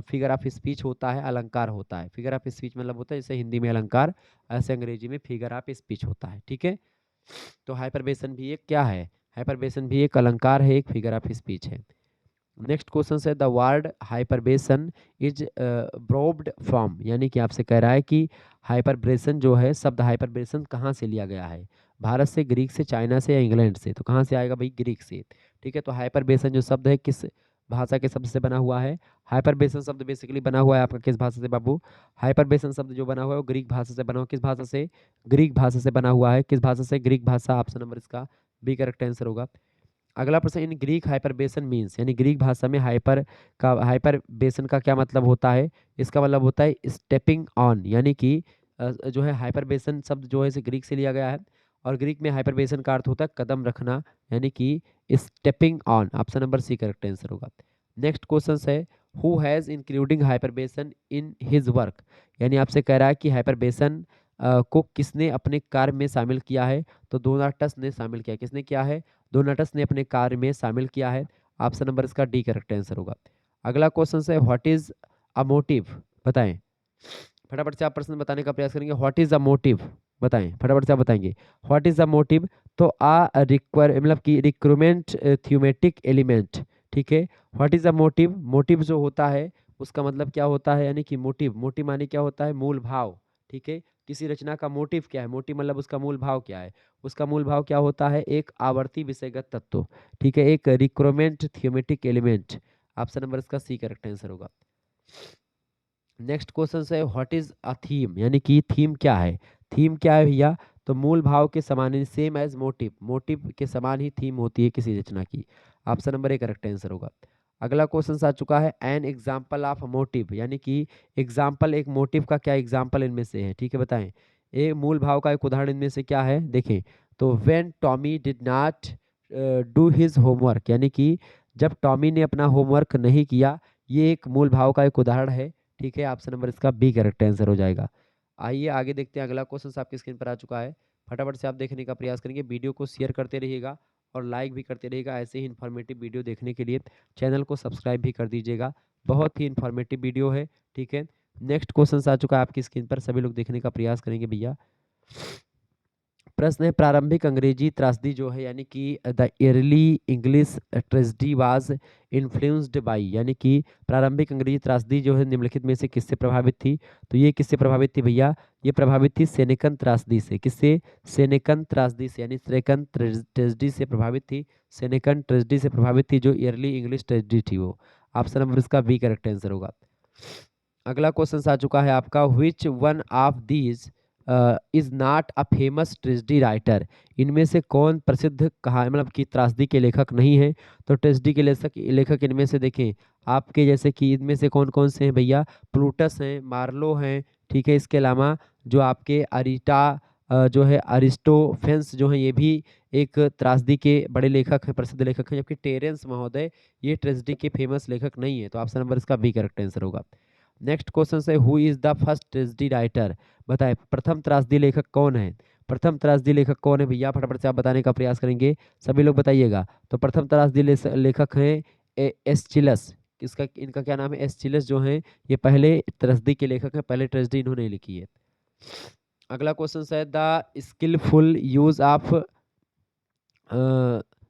फिगर ऑफ स्पीच होता है, अलंकार होता है। फिगर ऑफ स्पीच मतलब होता है जैसे हिंदी में अलंकार, ऐसे अंग्रेजी में फिगर ऑफ स्पीच होता है, ठीक है। तो हाइपरबेसन भी एक क्या है, हाइपरबेसन भी एक अलंकार है, एक फिगर ऑफ स्पीच है। नेक्स्ट क्वेश्चन है, द वर्ड हाइपरबेसन इज ब्रोब्ड फ्रॉम, यानी कि आपसे कह रहा है कि हाइपरबेसन जो है, शब्द हाइपरबेसन कहाँ से लिया गया है, भारत से, ग्रीक से, चाइना से या इंग्लैंड से, तो कहाँ से आएगा भाई, ग्रीक से, ठीक है। तो हाइपरबेसन जो शब्द है किस भाषा के शब्द से बना हुआ है, हाइपरबेसन शब्द बेसिकली बना हुआ है आपका किस भाषा से बाबू, हाइपरबेसन शब्द जो बना हुआ है वो ग्रीक भाषा से बना हुआ, किस भाषा से, ग्रीक भाषा से बना हुआ है, किस भाषा से, ग्रीक भाषा, ऑप्शन नंबर इसका बी करेक्ट आंसर होगा। अगला प्रश्न, इन ग्रीक हाइपरबेसन मीन्स, यानी ग्रीक भाषा में हाइपरबेसन का क्या मतलब होता है, इसका मतलब होता है स्टेपिंग ऑन, यानी कि जो है हाइपरबेसन शब्द जो है इसे ग्रीक से लिया गया है, और ग्रीक में हाइपरबेसन का अर्थ होता है कदम रखना, यानी कि stepping on, option number C correct answer होगा। नेक्स्ट क्वेश्चन है, who has including hyperbaton in his work, यानी आपसे कह रहा है कि हाइपरबेसन को किसने अपने कार्य में शामिल किया है, तो डोनाटस ने शामिल किया, किसने किया है, डोनाटस ने अपने कार्य में शामिल किया है, ऑप्शन नंबर इसका डी करेक्ट आंसर होगा। अगला क्वेश्चन है, व्हाट इज अ मोटिव, बताएं, फटाफट से आप प्रश्न बताने का प्रयास करेंगे, व्हाट इज अ मोटिव, बताएं फटाफट से आप बताएंगे, व्हाट इज अ मोटिव, तो आ रिक्वायर मतलब कि रिक्रूटमेंट थ्योमेटिक एलिमेंट, ठीक है। What is a motive, motive जो होता है उसका मतलब क्या होता है, यानी कि मोटिव, मोटिव माने क्या होता है, मूल भाव, ठीक है। किसी रचना का मोटिव क्या है, मोटिव मतलब उसका मूल भाव क्या है, उसका मूल भाव क्या होता है, एक आवर्ती विषयगत तत्व, ठीक है, एक रिक्रूटमेंट थ्योमेटिक एलिमेंट, ऑप्शन नंबर इसका सी करेक्ट आंसर होगा। नेक्स्ट क्वेश्चन है, व्हाट इज अ थीम, यानी कि थीम क्या है, थीम क्या है भैया, तो मूल भाव के समान, सेम एज मोटिव, मोटिव के समान ही थीम होती है किसी रचना की, option number A correct answer होगा। अगला क्वेश्चन आ चुका है, एन एग्जाम्पल ऑफ मोटिव, यानी कि एग्जाम्पल एक मोटिव का क्या एग्जाम्पल इनमें से है, ठीक है, बताएं। ए मूल भाव का एक उदाहरण इनमें से क्या है, देखें, तो when Tommy did not do his homework, यानी कि जब टॉमी ने अपना होमवर्क नहीं किया, ये एक मूल भाव का एक उदाहरण है, ठीक है, ऑप्शन नंबर इसका बी करेक्ट आंसर हो जाएगा। आइए आगे देखते हैं, अगला क्वेश्चन आपकी स्क्रीन पर आ चुका है, फटाफट से आप देखने का प्रयास करेंगे, वीडियो को शेयर करते रहिएगा और लाइक भी करते रहिएगा। ऐसे ही इन्फॉर्मेटिव वीडियो देखने के लिए चैनल को सब्सक्राइब भी कर दीजिएगा। बहुत ही इन्फॉर्मेटिव वीडियो है, ठीक है। नेक्स्ट क्वेश्चन आ चुका है आपकी स्क्रीन पर, सभी लोग देखने का प्रयास करेंगे भैया। प्रश्न है, प्रारंभिक अंग्रेजी त्रासदी जो है यानी कि the early English tragedy was influenced by, यानी कि प्रारंभिक अंग्रेजी त्रासदी जो है निम्नलिखित में से किससे प्रभावित थी? तो ये किससे प्रभावित थी भैया? ये प्रभावित थी सेनेकन त्रासदी से। किससे? सेनेकन त्रासदी से, यानी सेनेकन ट्रेजेडी से प्रभावित थी। सेनेकन ट्रेजेडी से प्रभावित थी जो अर्ली इंग्लिश ट्रेजेडी थी वो। ऑप्शन नंबर इसका बी करेक्ट आंसर होगा। अगला क्वेश्चन आ चुका है आपका, which one of these is not a famous tragedy writer. इनमें से कौन प्रसिद्ध कहा मतलब कि त्रासदी के लेखक नहीं है? तो ट्रेजेडी के लेखक इनमें से देखें आपके, जैसे कि इनमें से कौन कौन से हैं भैया? प्लूटस हैं, मार्लो हैं, ठीक है। इसके अलावा जो आपके अरिटा जो है अरिस्टोफेंस जो है ये भी एक त्रासदी के बड़े लेखक हैं, प्रसिद्ध लेखक हैं। जबकि टेरेंस महोदय ये ट्रेजेडी के फेमस लेखक नहीं है। तो ऑप्शन नंबर इसका बी करेक्ट आंसर होगा। नेक्स्ट क्वेश्चन है, who is the first tragedy writer. बताएं प्रथम त्रासदी लेखक कौन है? प्रथम त्रासदी लेखक कौन है भैया? फटाफट से आप बताने का प्रयास करेंगे, सभी लोग बताइएगा। तो प्रथम त्रासदी लेखक हैं एस्चिलस। इसका इनका क्या नाम है? एस्चिलस जो है ये पहले त्रासदी के लेखक हैं, पहले ट्रेजेडी इन्होंने लिखी है। अगला क्वेश्चन है, the skilful use of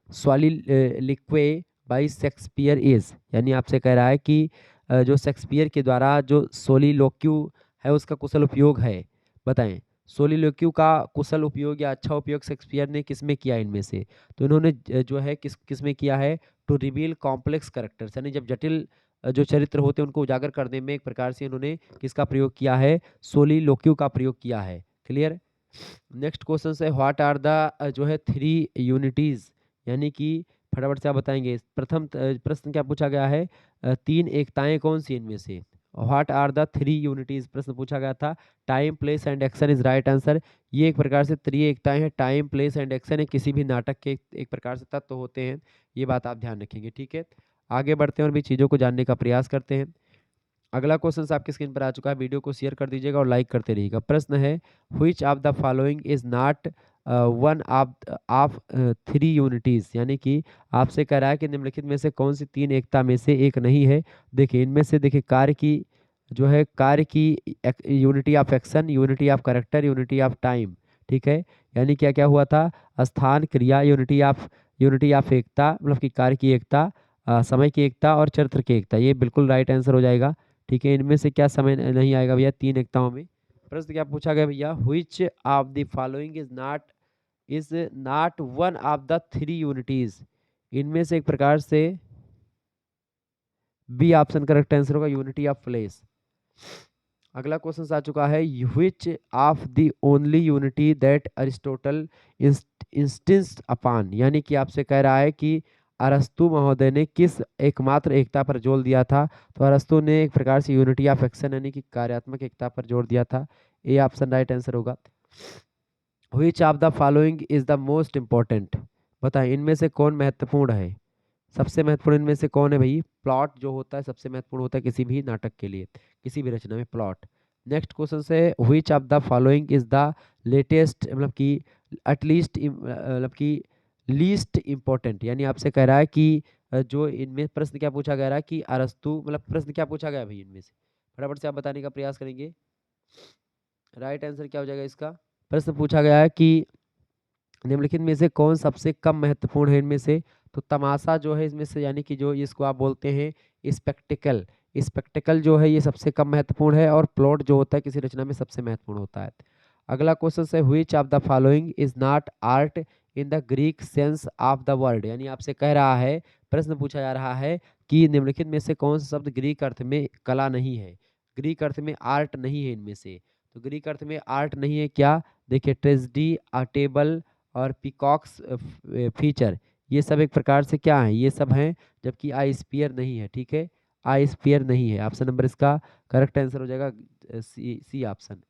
soliloquy by Shakespeare is, यानी आपसे कह रहा है कि जो शेक्सपियर के द्वारा जो सोलिलोक्यू है उसका कुशल उपयोग है। बताएं सोलिलोक्यू का कुशल उपयोग या अच्छा उपयोग शेक्सपियर ने किस में किया इनमें से? तो इन्होंने जो है किस में किया है? टू रिवील कॉम्प्लेक्स कैरेक्टर्स, यानी जब जटिल जो चरित्र होते हैं उनको उजागर करने में एक प्रकार से इन्होंने किसका प्रयोग किया है? सोलिलोक्यू का प्रयोग किया है। क्लियर। नेक्स्ट क्वेश्चन है, व्हाट आर द जो है थ्री यूनिटीज, यानी कि फटाफट से आप बताएंगे। प्रथम प्रश्न क्या पूछा गया है? तीन एकताएं कौन सी इनमें से? What are the three unities प्रश्न पूछा गया था। Time place and action is right answer. ये एक प्रकार से त्रि एकताएं हैं। टाइम प्लेस एंड एक्शन है किसी भी नाटक के एक प्रकार से तत्व होते हैं, ये बात आप ध्यान रखेंगे, ठीक है। आगे बढ़ते हैं और भी चीज़ों को जानने का प्रयास करते हैं। अगला क्वेश्चन आपकी स्क्रीन पर आ चुका है, वीडियो को शेयर कर दीजिएगा और लाइक करते रहिएगा। प्रश्न है, which of the following is not one of three unities, यानी कि आपसे कह रहा है कि निम्नलिखित में से कौन सी तीन एकता में से एक नहीं है? देखिए इनमें से देखिए कार्य की जो है कार्य की unity of action, unity of character, unity of time, ठीक है। यानी क्या क्या हुआ था? स्थान, क्रिया, यूनिटी ऑफ एकता मतलब कि कार्य की एकता, समय की एकता और चरित्र की एकता, ये बिल्कुल राइट आंसर हो जाएगा, ठीक है। इनमें से क्या समय नहीं आएगा भैया तीन एकताओं में? प्रश्न क्या पूछा गया भैया? Which of the following is not one of the three unities. इनमें से एक प्रकार से बी ऑप्शन करेक्ट आंसर होगा, यूनिटी ऑफ प्लेस। अगला क्वेश्चन आ चुका है, which of the only unity that Aristotle insists upon, यानी कि आपसे कह रहा है कि अरस्तु महोदय ने किस एकमात्र एकता पर जोर दिया था? तो अरस्तु ने एक प्रकार से यूनिटी ऑफ एक्शन यानी कि कार्यात्मक एकता पर जोर दिया था। ए ऑप्शन राइट आंसर होगा। Which of the following is the most important, बताएं इनमें से कौन महत्वपूर्ण है? सबसे महत्वपूर्ण इनमें से कौन है भाई? प्लॉट जो होता है सबसे महत्वपूर्ण होता है किसी भी नाटक के लिए, किसी भी रचना में प्लॉट। नेक्स्ट क्वेश्चन से, which of the following is the latest मतलब कि एटलीस्ट मतलब कि लीस्ट इम्पोर्टेंट, यानी आपसे कह रहा है कि जो इनमें प्रश्न क्या पूछा गया है कि अरस्तु मतलब प्रश्न क्या पूछा गया भाई इनमें से? फटाफट से आप बताने का प्रयास करेंगे। राइट आंसर क्या हो जाएगा इसका? प्रश्न पूछा गया है कि निम्नलिखित में से कौन सबसे कम महत्वपूर्ण है इनमें से? तो तमाशा जो है इसमें से, यानी कि जो इसको आप बोलते हैं स्पेक्टिकल, स्पेक्टिकल जो है ये सबसे कम महत्वपूर्ण है, और प्लॉट जो होता है किसी रचना में सबसे महत्वपूर्ण होता है। अगला क्वेश्चन है, which of the following is not art in the Greek sense of the word, यानी आपसे कह रहा है, प्रश्न पूछा जा रहा है कि निम्नलिखित में से कौन सा शब्द ग्रीक अर्थ में कला नहीं है, ग्रीक अर्थ में आर्ट नहीं है इनमें से? तो ग्रीक अर्थ में आर्ट नहीं है क्या? देखिए ट्रेजेडी, आ टेबल और पीकॉक्स फीचर, ये सब एक प्रकार से क्या है? ये सब हैं, जबकि आई स्पीयर नहीं है, ठीक है। आई स्पीयर नहीं है, ऑप्शन नंबर इसका करेक्ट आंसर हो जाएगा सी ऑप्शन।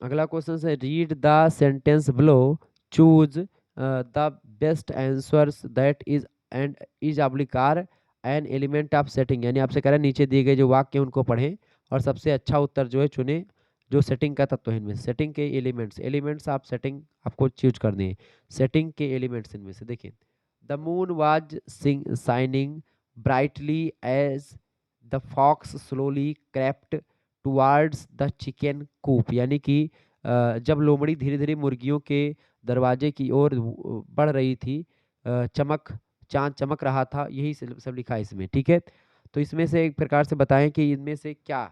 अगला क्वेश्चन है, read the sentence below, choose the best answers that is and is oblique or an element of setting, यानी आपसे कह रहा है नीचे दिए गए जो वाक्य हैं उनको पढ़ें और सबसे अच्छा उत्तर जो है चुने जो सेटिंग का तत्व है इनमें। सेटिंग के एलिमेंट्स आप सेटिंग आपको चूज करने हैं, सेटिंग के एलिमेंट्स इनमें से देखिए। The moon was shining brightly as the fox slowly crept towards the chicken coop, यानी कि जब लोमड़ी धीरे धीरे मुर्गियों के दरवाजे की ओर बढ़ रही थी, चमक चांद चमक रहा था, यही सब लिखा है इसमें। ठीक है, तो इसमें से एक प्रकार से बताएं कि इनमें से क्या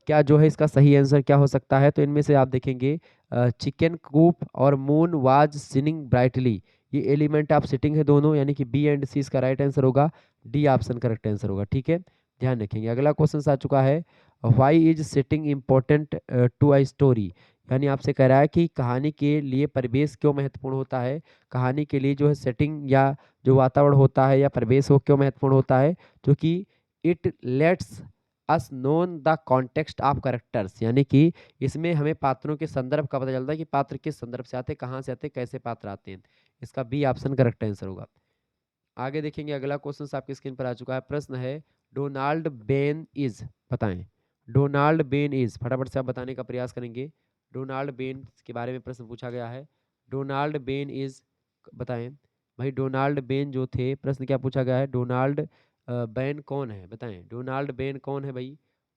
क्या जो है इसका सही आंसर क्या हो सकता है। तो इनमें से आप देखेंगे चिकन कूप और मून वाज सिनिंग ब्राइटली, ये एलिमेंट ऑफ सिटिंग है दोनों, यानी कि बी एंड सी इसका राइट आंसर होगा, डी ऑप्शन करेक्ट आंसर होगा। ठीक है, ध्यान रखेंगे। अगला क्वेश्चन आ चुका है, why is setting important to a story, यानी आपसे कह रहा है कि कहानी के लिए परिवेश क्यों महत्वपूर्ण होता है। कहानी के लिए जो है सेटिंग या जो वातावरण होता है या परिवेश वो क्यों महत्वपूर्ण होता है, क्योंकि it let's us known the context of characters, यानी कि इसमें हमें पात्रों के संदर्भ का पता चलता है कि पात्र किस संदर्भ से आते हैं, कहाँ से आते हैं, कैसे पात्र आते हैं। इसका बी ऑप्शन करेक्ट आंसर होगा। आगे देखेंगे, अगला क्वेश्चन आपकी स्क्रीन पर आ चुका है। प्रश्न है, डोनाल्ड बेन इज, बताएं डोनाल्ड बेन इज, फटाफट से आप बताने का प्रयास करेंगे। डोनाल्ड बेन के बारे में प्रश्न पूछा गया है, डोनाल्ड बेन इज, बताएं भाई डोनाल्ड बेन जो थे, प्रश्न क्या पूछा गया है, डोनाल्ड बेन कौन है, बताएं डोनाल्ड बेन कौन है भाई।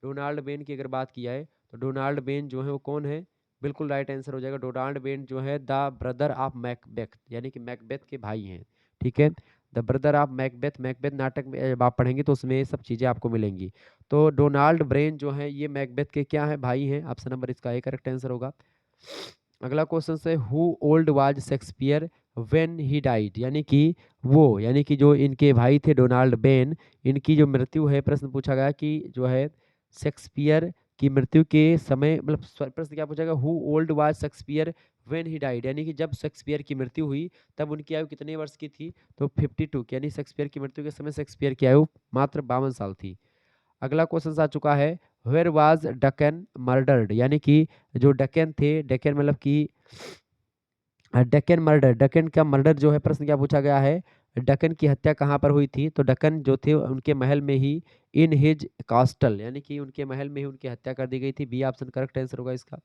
डोनाल्ड बेन की अगर बात की जाए तो डोनाल्ड बेन जो है वो कौन है, बिल्कुल राइट आंसर हो जाएगा। डोनाल्ड बेन जो है द ब्रदर ऑफ मैकबेथ, यानी कि मैकबेथ के भाई हैं। ठीक है, the brother of Macbeth, Macbeth नाटक में जब आप पढ़ेंगे तो उसमें ये सब चीज़ें आपको मिलेंगी। तो डोनाल्ड ब्रेन जो है ये मैकबेथ के क्या है, भाई हैं। ऑप्शन नंबर इसका ए करेक्ट आंसर होगा। अगला क्वेश्चन से, who old was Shakespeare when he died, यानी कि वो, यानी कि जो इनके भाई थे डोनाल्ड बेन, इनकी जो मृत्यु है, प्रश्न पूछा गया कि जो है शेक्सपियर की मृत्यु के समय, मतलब प्रश्न क्या पूछा गया, who old was Shakespeare when he died, यानी कि जब शेक्सपियर की मृत्यु हुई तब उनकी आयु कितने वर्ष की थी, तो 52, यानी शेक्सपियर की मृत्यु के समय शेक्सपियर की आयु मात्र 52 साल थी। अगला क्वेश्चन आ चुका है, वेयर वाज डकन मर्डर्ड, यानी कि जो डकन थे, डकन मतलब कि डकन मर्डर, डकन का मर्डर जो है, प्रश्न क्या पूछा गया है, डकन की हत्या कहाँ पर हुई थी, तो डकन जो थे उनके महल में ही, इन हिज कास्टल, यानी कि उनके महल में ही उनकी हत्या कर दी गई थी। बी ऑप्शन करेक्ट आंसर होगा इसका।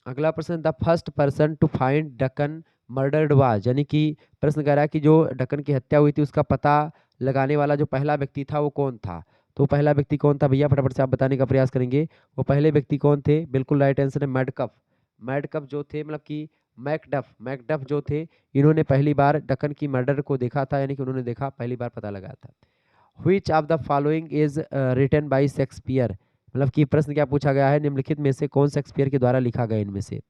अगला प्रश्न, the first person to find Duncan murdered was, यानी कि प्रश्न कह रहा है कि जो डकन की हत्या हुई थी उसका पता लगाने वाला जो पहला व्यक्ति था वो कौन था। तो पहला व्यक्ति कौन था भैया, फटाफट से आप बताने का प्रयास करेंगे। वो पहले व्यक्ति कौन थे, बिल्कुल राइट आंसर है मैडकफ। मैडकफ जो थे, मतलब कि मैकडफ, मैकडफ जो थे, इन्होंने पहली बार डकन की मर्डर को देखा था, यानी कि उन्होंने देखा, पहली बार पता लगाया था। Which of the following is written by Shakespeare, मतलब कि प्रश्न क्या पूछा गया है, निम्नलिखित में से कौन शेक्सपियर के द्वारा लिखा गया इनमें से।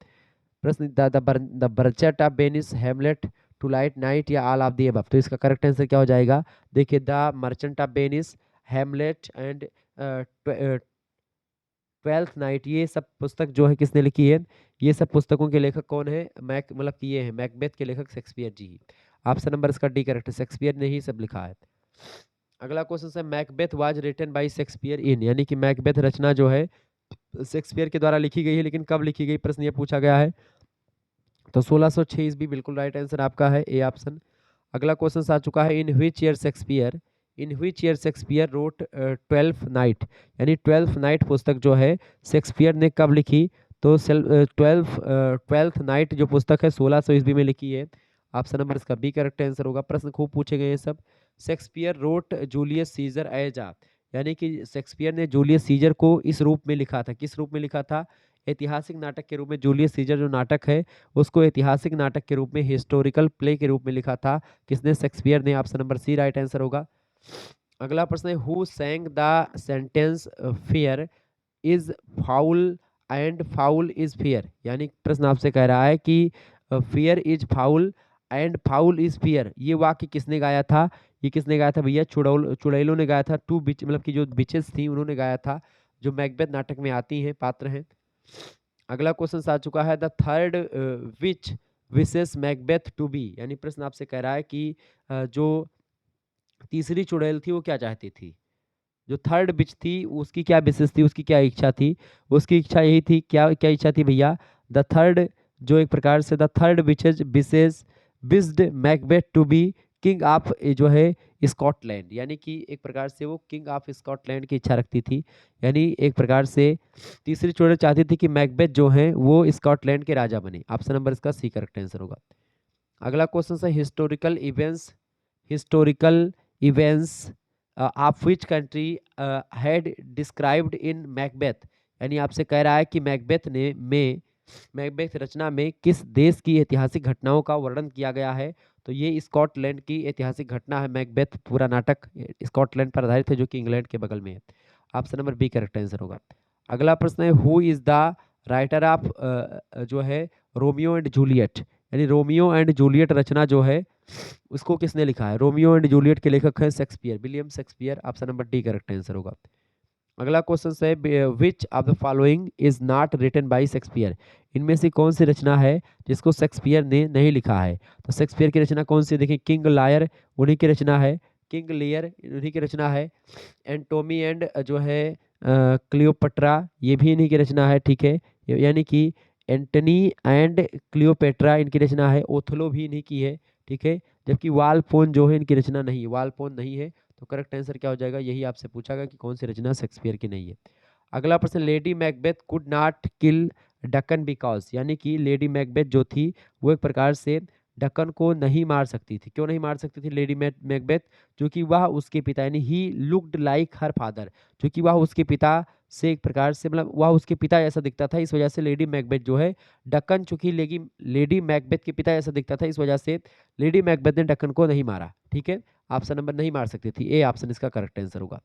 प्रश्न, the merchant of Venice, Hamlet, twelfth night, या ऑल ऑफ द अबव। तो इसका करेक्ट आंसर क्या हो जाएगा, देखिए the merchant of Venice, Hamlet and twelfth night, ये सब पुस्तक जो है किसने लिखी है, ये सब पुस्तकों के लेखक कौन है, मैक, मतलब कि ये है मैकबेथ के लेखक शेक्सपियर जी ही। ऑप्शन नंबर इसका डी करेक्ट है, शेक्सपियर ने ही सब लिखा है। अगला क्वेश्चन है, Macbeth was written by Shakespeare in, यानी कि मैकबेथ रचना जो है शेक्सपियर के द्वारा लिखी गई है, लेकिन कब लिखी गई, प्रश्न ये पूछा गया है। तो 1606 भी बिल्कुल राइट आंसर आपका है, ए ऑप्शन। अगला क्वेश्चन आ चुका है, in which year Shakespeare, in which year Shakespeare wrote Twelfth Night, यानी ट्वेल्थ नाइट पुस्तक जो है शेक्सपियर ने कब लिखी, तो ट्वेल्थ नाइट जो पुस्तक है 1600 ईस्वी में लिखी है। ऑप्शन नंबर इसका बी करेक्ट आंसर होगा। प्रश्न खूब पूछे गए हैं सब। Shakespeare wrote Julius Caesar as a, यानी कि शेक्सपियर ने जूलियस सीजर को इस रूप में लिखा था, किस रूप में लिखा था, ऐतिहासिक नाटक के रूप में। जूलियस सीजर जो नाटक है उसको ऐतिहासिक नाटक के रूप में, हिस्टोरिकल प्ले के रूप में लिखा था, किसने, शेक्सपियर ने। Option number C right answer होगा। अगला प्रश्न है, who sang the sentence fair is foul and foul is fair, यानी प्रश्न आपसे कह रहा है कि fair is foul and foul is fair, ये वाक्य किसने गाया था, ये किसने गाया था भैया, चुड़ैलों ने गाया था। टू बिच, मतलब कि जो बिचेस थी उन्होंने गाया था, जो मैकबेथ नाटक में आती हैं, पात्र हैं। अगला क्वेश्चन आ चुका है, the third witch wishes Macbeth to be, यानी प्रश्न आपसे कह रहा है कि जो तीसरी चुड़ैल थी वो क्या चाहती थी, जो थर्ड बिच थी उसकी क्या विशेष थी, उसकी क्या इच्छा थी, उसकी इच्छा यही थी, क्या क्या इच्छा थी भैया, द थर्ड, जो एक प्रकार से the third witches wishes wished Macbeth to be king of, जो है स्कॉटलैंड, यानी कि एक प्रकार से वो किंग ऑफ स्कॉटलैंड की इच्छा रखती थी, यानी एक प्रकार से तीसरी चुड़ैल चाहती थी कि मैकबेथ जो है वो स्कॉटलैंड के राजा बने। ऑप्शन नंबर इसका सी करेक्ट आंसर होगा। अगला क्वेश्चन है historical events of which country had described in Macbeth, यानी आपसे कह रहा है कि मैकबेथ रचना में किस देश की ऐतिहासिक घटनाओं का वर्णन किया गया है। तो ये स्कॉटलैंड की ऐतिहासिक घटना है। मैकबेथ पूरा नाटक स्कॉटलैंड पर आधारित है, जो कि इंग्लैंड के बगल में है। Option number B correct answer होगा। अगला प्रश्न है who is the writer of जो है रोमियो एंड जूलियट, यानी रोमियो एंड जूलियट रचना जो है उसको किसने लिखा है। रोमियो एंड जूलियट के लेखक हैं Shakespeare, William Shakespeare. Option number D correct answer होगा। अगला क्वेश्चन है which of the following is not written by Shakespeare, इनमें से कौन सी रचना है जिसको शेक्सपियर ने नहीं लिखा है। तो शेक्सपियर की रचना कौन सी, देखिए किंग लायर उन्हीं की रचना है, किंग लियर उन्हीं की रचना है, एंटोमी एंड जो है क्लियोपट्रा ये भी इन्हीं की रचना है, ठीक है। यानी कि एंटनी एंड क्लियोपेट्रा इनकी रचना है, ओथलो भी इन्हीं की है, ठीक है। जबकि वालपोन जो है इनकी रचना नहीं है, वालपोन नहीं है। तो करेक्ट आंसर क्या हो जाएगा, यही आपसे पूछा गया कि कौन सी रचना शेक्सपियर की नहीं है। अगला प्रश्न Lady Macbeth could not kill Duncan because, यानी कि लेडी मैकबेथ जो थी वो एक प्रकार से डकन को नहीं मार सकती थी। क्यों नहीं मार सकती थी लेडी मैकबेथ, क्योंकि वह उसके पिता यानी he looked like her father, क्योंकि वह उसके पिता से एक प्रकार से मतलब वह उसके पिता ऐसा दिखता था, इस वजह से लेडी मैकबेथ जो है डकन, चूंकि लेडी मैकबेथ के पिता ऐसा दिखता था, इस वजह से लेडी मैकबेथ ने डकन को नहीं मारा, ठीक है। ऑप्शन नंबर नहीं मार सकती थी, ए ऑप्शन इसका करेक्ट आंसर होगा।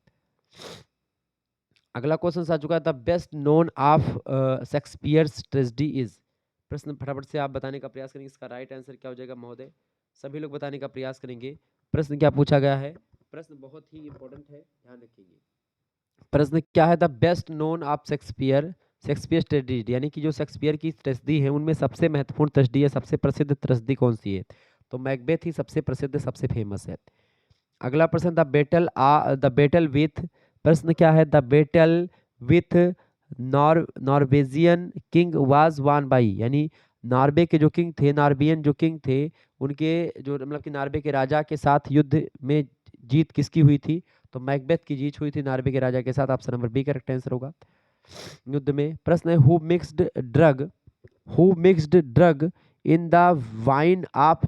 अगला क्वेश्चन आ चुका है the best known of Shakespeare's tragedy is, प्रश्न फटाफट से आप बताने का प्रयास करेंगे, इसका राइट आंसर क्या हो जाएगा महोदय, सभी लोग बताने का प्रयास करेंगे। प्रश्न क्या पूछा गया है, प्रश्न बहुत ही इंपॉर्टेंट है, ध्यान रखिए। प्रश्न क्या है the best known of Shakespeare tragedy, यानी कि जो शेक्सपियर की ट्रेजेडी है उनमें सबसे महत्वपूर्ण ट्रेजेडी है, सबसे प्रसिद्ध ट्रेजेडी कौन सी है। तो मैकबेथ ही सबसे प्रसिद्ध सबसे फेमस है। अगला प्रश्न द बेटल विथ, प्रश्न क्या है the battle with Norwegian king was won by, यानी नॉर्वे के जो किंग थे, नॉर्बियन जो किंग थे उनके जो मतलब कि नॉर्वे के राजा के साथ युद्ध में जीत किसकी हुई थी। तो मैकबेथ की जीत हुई थी नॉर्वे के राजा के साथ। Option number B correct answer होगा। युद्ध में प्रश्न है who mixed drug in the wine of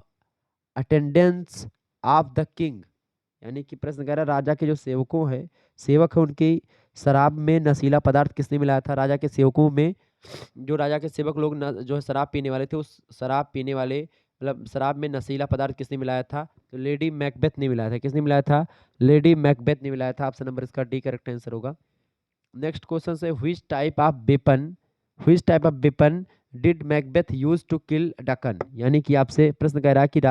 attendance of the king, यानी कि प्रश्न कह रहा है राजा के जो सेवक है उनकी शराब में नशीला पदार्थ किसने मिलाया था। राजा के सेवकों में जो राजा के सेवक लोग जो है शराब पीने वाले थे, उस शराब पीने वाले मतलब शराब में नशीला पदार्थ किसने मिलाया था। तो लेडी मैकबेथ ने मिलाया था। किसने मिलाया था, लेडी मैकबेथ ने मिलाया था। ऑप्शन नंबर इसका डी करेक्ट आंसर होगा। नेक्स्ट क्वेश्चन है which type of weapon did Macbeth use to kill Duncan, यानी कि आपसे प्रश्न कह रहा है कि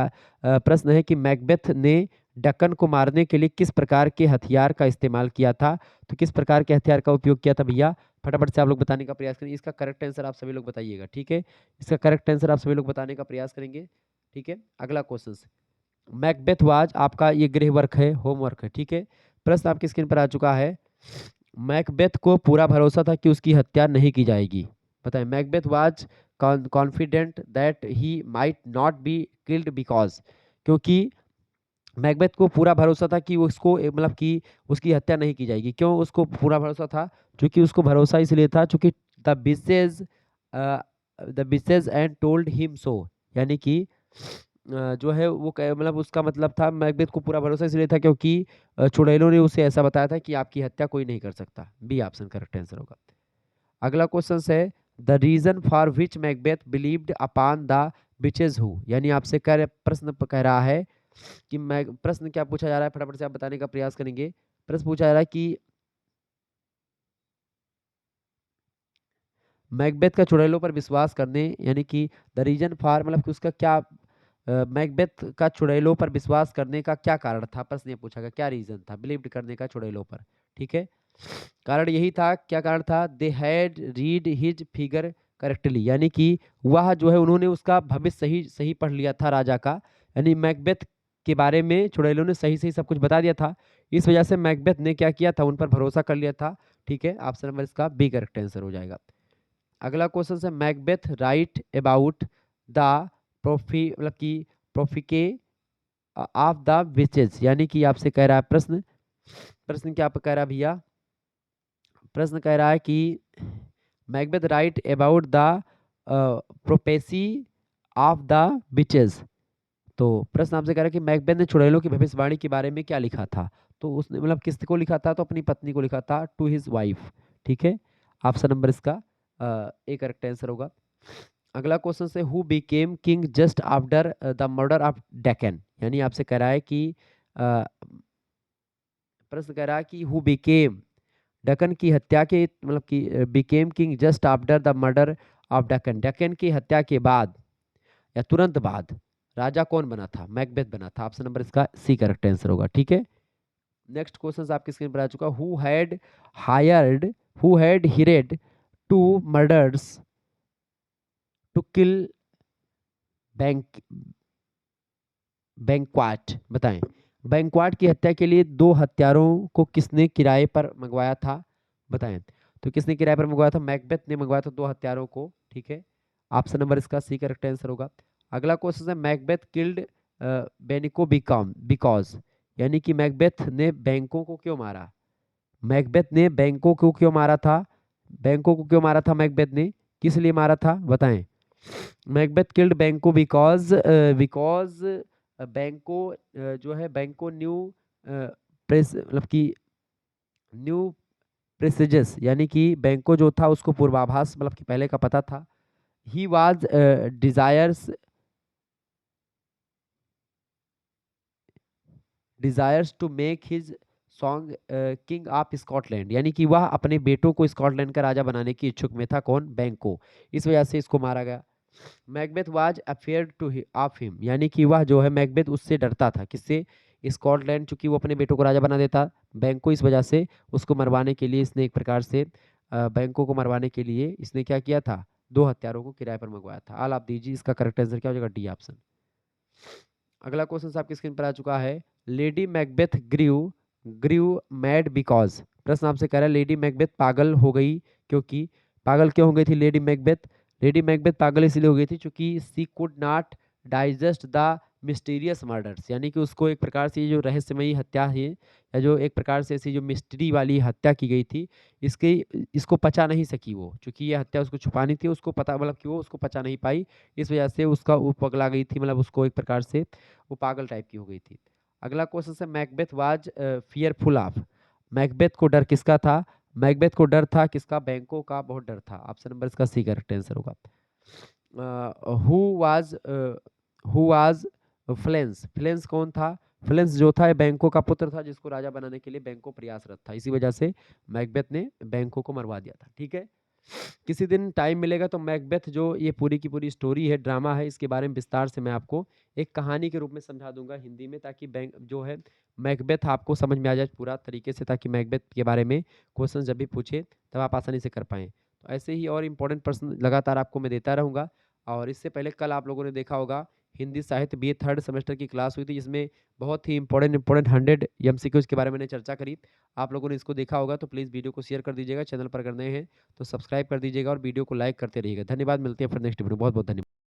प्रश्न है कि मैकबेथ ने डकन को मारने के लिए किस प्रकार के हथियार का इस्तेमाल किया था। तो किस प्रकार के हथियार का उपयोग किया था भैया, फटाफट से आप लोग बताने का प्रयास करेंगे। इसका करेक्ट आंसर आप सभी लोग बताइएगा, ठीक है। इसका करेक्ट आंसर आप सभी लोग बताने का प्रयास करेंगे, ठीक है। अगला क्वेश्चन मैकबेथ वाज, आपका ये गृह वर्क है, होमवर्क है, ठीक है। प्रश्न आपकी स्क्रीन पर आ चुका है। मैकबेथ को पूरा भरोसा था कि उसकी हत्या नहीं की जाएगी। बताएं Macbeth was confident that he might not be killed because, क्योंकि मैकबेथ को पूरा भरोसा था कि उसको मतलब कि उसकी हत्या नहीं की जाएगी। क्यों उसको पूरा भरोसा था, क्योंकि उसको भरोसा इसलिए था क्योंकि the witches and told him so, यानी कि जो है वो मतलब उसका मतलब था मैकबेथ को पूरा भरोसा इसलिए था क्योंकि चुड़ैलों ने उसे ऐसा बताया था कि आपकी हत्या कोई नहीं कर सकता। बी ऑप्शन करेक्ट आंसर होगा। अगला क्वेश्चन है the reason for which Macbeth believed upon the witches who, यानी आपसे प्रश्न कह रहा है कि मैं प्रश्न क्या पूछा जा रहा है, फटाफट से आप बताने का प्रयास करेंगे। प्रश्न पूछा जा रहा है कि मैकबेथ का चुड़ैलों पर विश्वास करने, यानी कि द रीजन फॉर मतलब कि उसका क्या मैकबेथ का चुड़ैलों पर विश्वास करने का क्या कारण था। प्रश्न ये पूछा गया क्या रीजन था बिलीव करने का चुड़ैलों पर, ठीक है। कारण यही था, क्या कारण था, they had read his figure correctly, यानी कि वह जो है उन्होंने उसका भविष्य सही सही पढ़ लिया था राजा का, यानी मैकबेथ के बारे में चुड़ैलों ने सही सही सब कुछ बता दिया था। इस वजह से मैकबेथ ने क्या किया था, उन पर भरोसा कर लिया था, ठीक है। ऑप्शन नंबर इसका बी करेक्ट आंसर हो जाएगा। अगला क्वेश्चन है मैकबेथ राइट अबाउट द प्रोफी मतलब कि प्रोफिके ऑफ द विचेस, यानी कि आपसे कह रहा है प्रश्न क्या कह रहा है भैया, प्रश्न कह रहा है कि Macbeth right about the prophecy of the witches, तो प्रश्न आपसे कह रहा है कि मैकबेथ ने चुड़ैलों की भविष्यवाणी के बारे में क्या लिखा था? तो उसने मतलब किसको लिखा था? तो अपनी पत्नी को लिखा था, टू हिज वाइफ। ठीक है, ऑप्शन नंबर इसका ए करेक्ट आंसर होगा। अगला क्वेश्चन से who became king just after the murder of Deccan, यानी आपसे कह रहा है कि अ, प्रश्न कह रहा है कि हु बिकेम, डेक्कन की हत्या के मतलब कि became king just after the murder of Deccan, Deccan की हत्या के बाद या तुरंत बाद राजा कौन बना था? मैकबेथ बना था। ऑप्शन नंबर इसका सी करेक्ट आंसर होगा। ठीक है, नेक्स्ट क्वेश्चन आपकी स्क्रीन पर आ चुका। Hired who had hired two murderers to kill bank Banquo, बताएं। बैंक्वाट की हत्या के लिए दो हत्यारों को किसने किराए पर मंगवाया था? बताएं। तो किसने किराए पर मंगवाया था? मैकबेथ ने मंगवाया था दो हत्यारों को। ठीक है, ऑप्शन नंबर इसका सी करेक्ट आंसर होगा। अगला क्वेश्चन है मैकबेथ किल्ड बेनिको बिकॉम बिकॉज, यानी कि मैकबेथ ने बैंकों को क्यों मारा? मैकबेथ ने बैंकों को क्यों मारा था? बैंकों को क्यों मारा था मैकबेथ ने? किस लिए मारा था बताएं। मैकबेथ किल्ड बैंको बिकॉज बिकॉज बैंको जो है बैंको न्यू प्रेस मतलब कि न्यू प्रेसिजेस, यानी कि बैंको जो था उसको पूर्वाभास मतलब कि पहले का पता था। He was desires to make his song king of Scotland, यानी कि वह अपने बेटों को स्कॉटलैंड का राजा बनाने की इच्छुक में था। कौन? बैंको। इस वजह से इसको मारा गया। Macbeth was afraid to of him, यानी कि वह जो है मैकबेथ उससे डरता था। किससे? स्कॉटलैंड, चूंकि वो अपने बेटों को राजा बना देता बैंको, इस वजह से उसको मरवाने के लिए इसने एक प्रकार से बैंको को मरवाने के लिए इसने क्या किया था? दो हत्यारों को किराए पर मंगवाया था। आल आप दीजिए, इसका करेक्ट आंसर क्या हो जाएगा? D option. अगला क्वेश्चन आपकी स्क्रीन पर आ चुका है। Lady Macbeth grieve grieve mad because, प्रश्न आपसे कह रहा है लेडी मैकबेथ पागल हो गई क्योंकि, पागल क्यों हो गई थी लेडी मैकबेथ? लेडी मैकबेथ पागल इसलिए हो गई थी क्योंकि she could not digest the mysterious murders, यानी कि उसको एक प्रकार से ये जो रहस्यमयी हत्या है या जो एक प्रकार से ऐसी जो मिस्ट्री वाली हत्या की गई थी, इसके इसको पचा नहीं सकी वो, क्योंकि ये हत्या उसको छुपानी थी, उसको पता मतलब कि वो उसको पचा नहीं पाई। इस वजह से उसका वो पगला गई थी, मतलब उसको एक प्रकार से वो पागल टाइप की हो गई थी। अगला क्वेश्चन है Macbeth was fearful of, Macbeth को डर किसका था? मैकबेथ को डर था किसका? बैंकों का बहुत डर था। ऑप्शन नंबर इसका सी करेक्ट आंसर होगा। हु वाज हु वाज फ्लेंस, फ्लेंस कौन था? फ्लेंस जो था ये बैंकों का पुत्र था जिसको राजा बनाने के लिए बैंकों प्रयासरत था, इसी वजह से मैकबेथ ने बैंकों को मरवा दिया था। ठीक है, किसी दिन टाइम मिलेगा तो मैकबेथ जो ये पूरी की पूरी स्टोरी है, ड्रामा है, इसके बारे में विस्तार से मैं आपको एक कहानी के रूप में समझा दूंगा हिंदी में, ताकि बैंक जो है मैकबेथ आपको समझ में आ जाए पूरा तरीके से, ताकि मैकबेथ के बारे में क्वेश्चन जब भी पूछे तब आप आसानी से कर पाएँ। तो ऐसे ही और इम्पोर्टेंट प्रश्न लगातार आपको मैं देता रहूँगा। और इससे पहले कल आप लोगों ने देखा होगा हिंदी साहित्य बीए थर्ड सेमेस्टर की क्लास हुई थी, जिसमें बहुत ही इंपॉर्टेंट 100 एमसीक्यूज के बारे में मैंने चर्चा करी। आप लोगों ने इसको देखा होगा तो प्लीज़ वीडियो को शेयर कर दीजिएगा, चैनल पर अगर नए हैं तो सब्सक्राइब कर दीजिएगा और वीडियो को लाइक करते रहिएगा। धन्यवाद, मिलते हैं फिर नेक्स्ट वीडियो। बहुत बहुत धन्यवाद।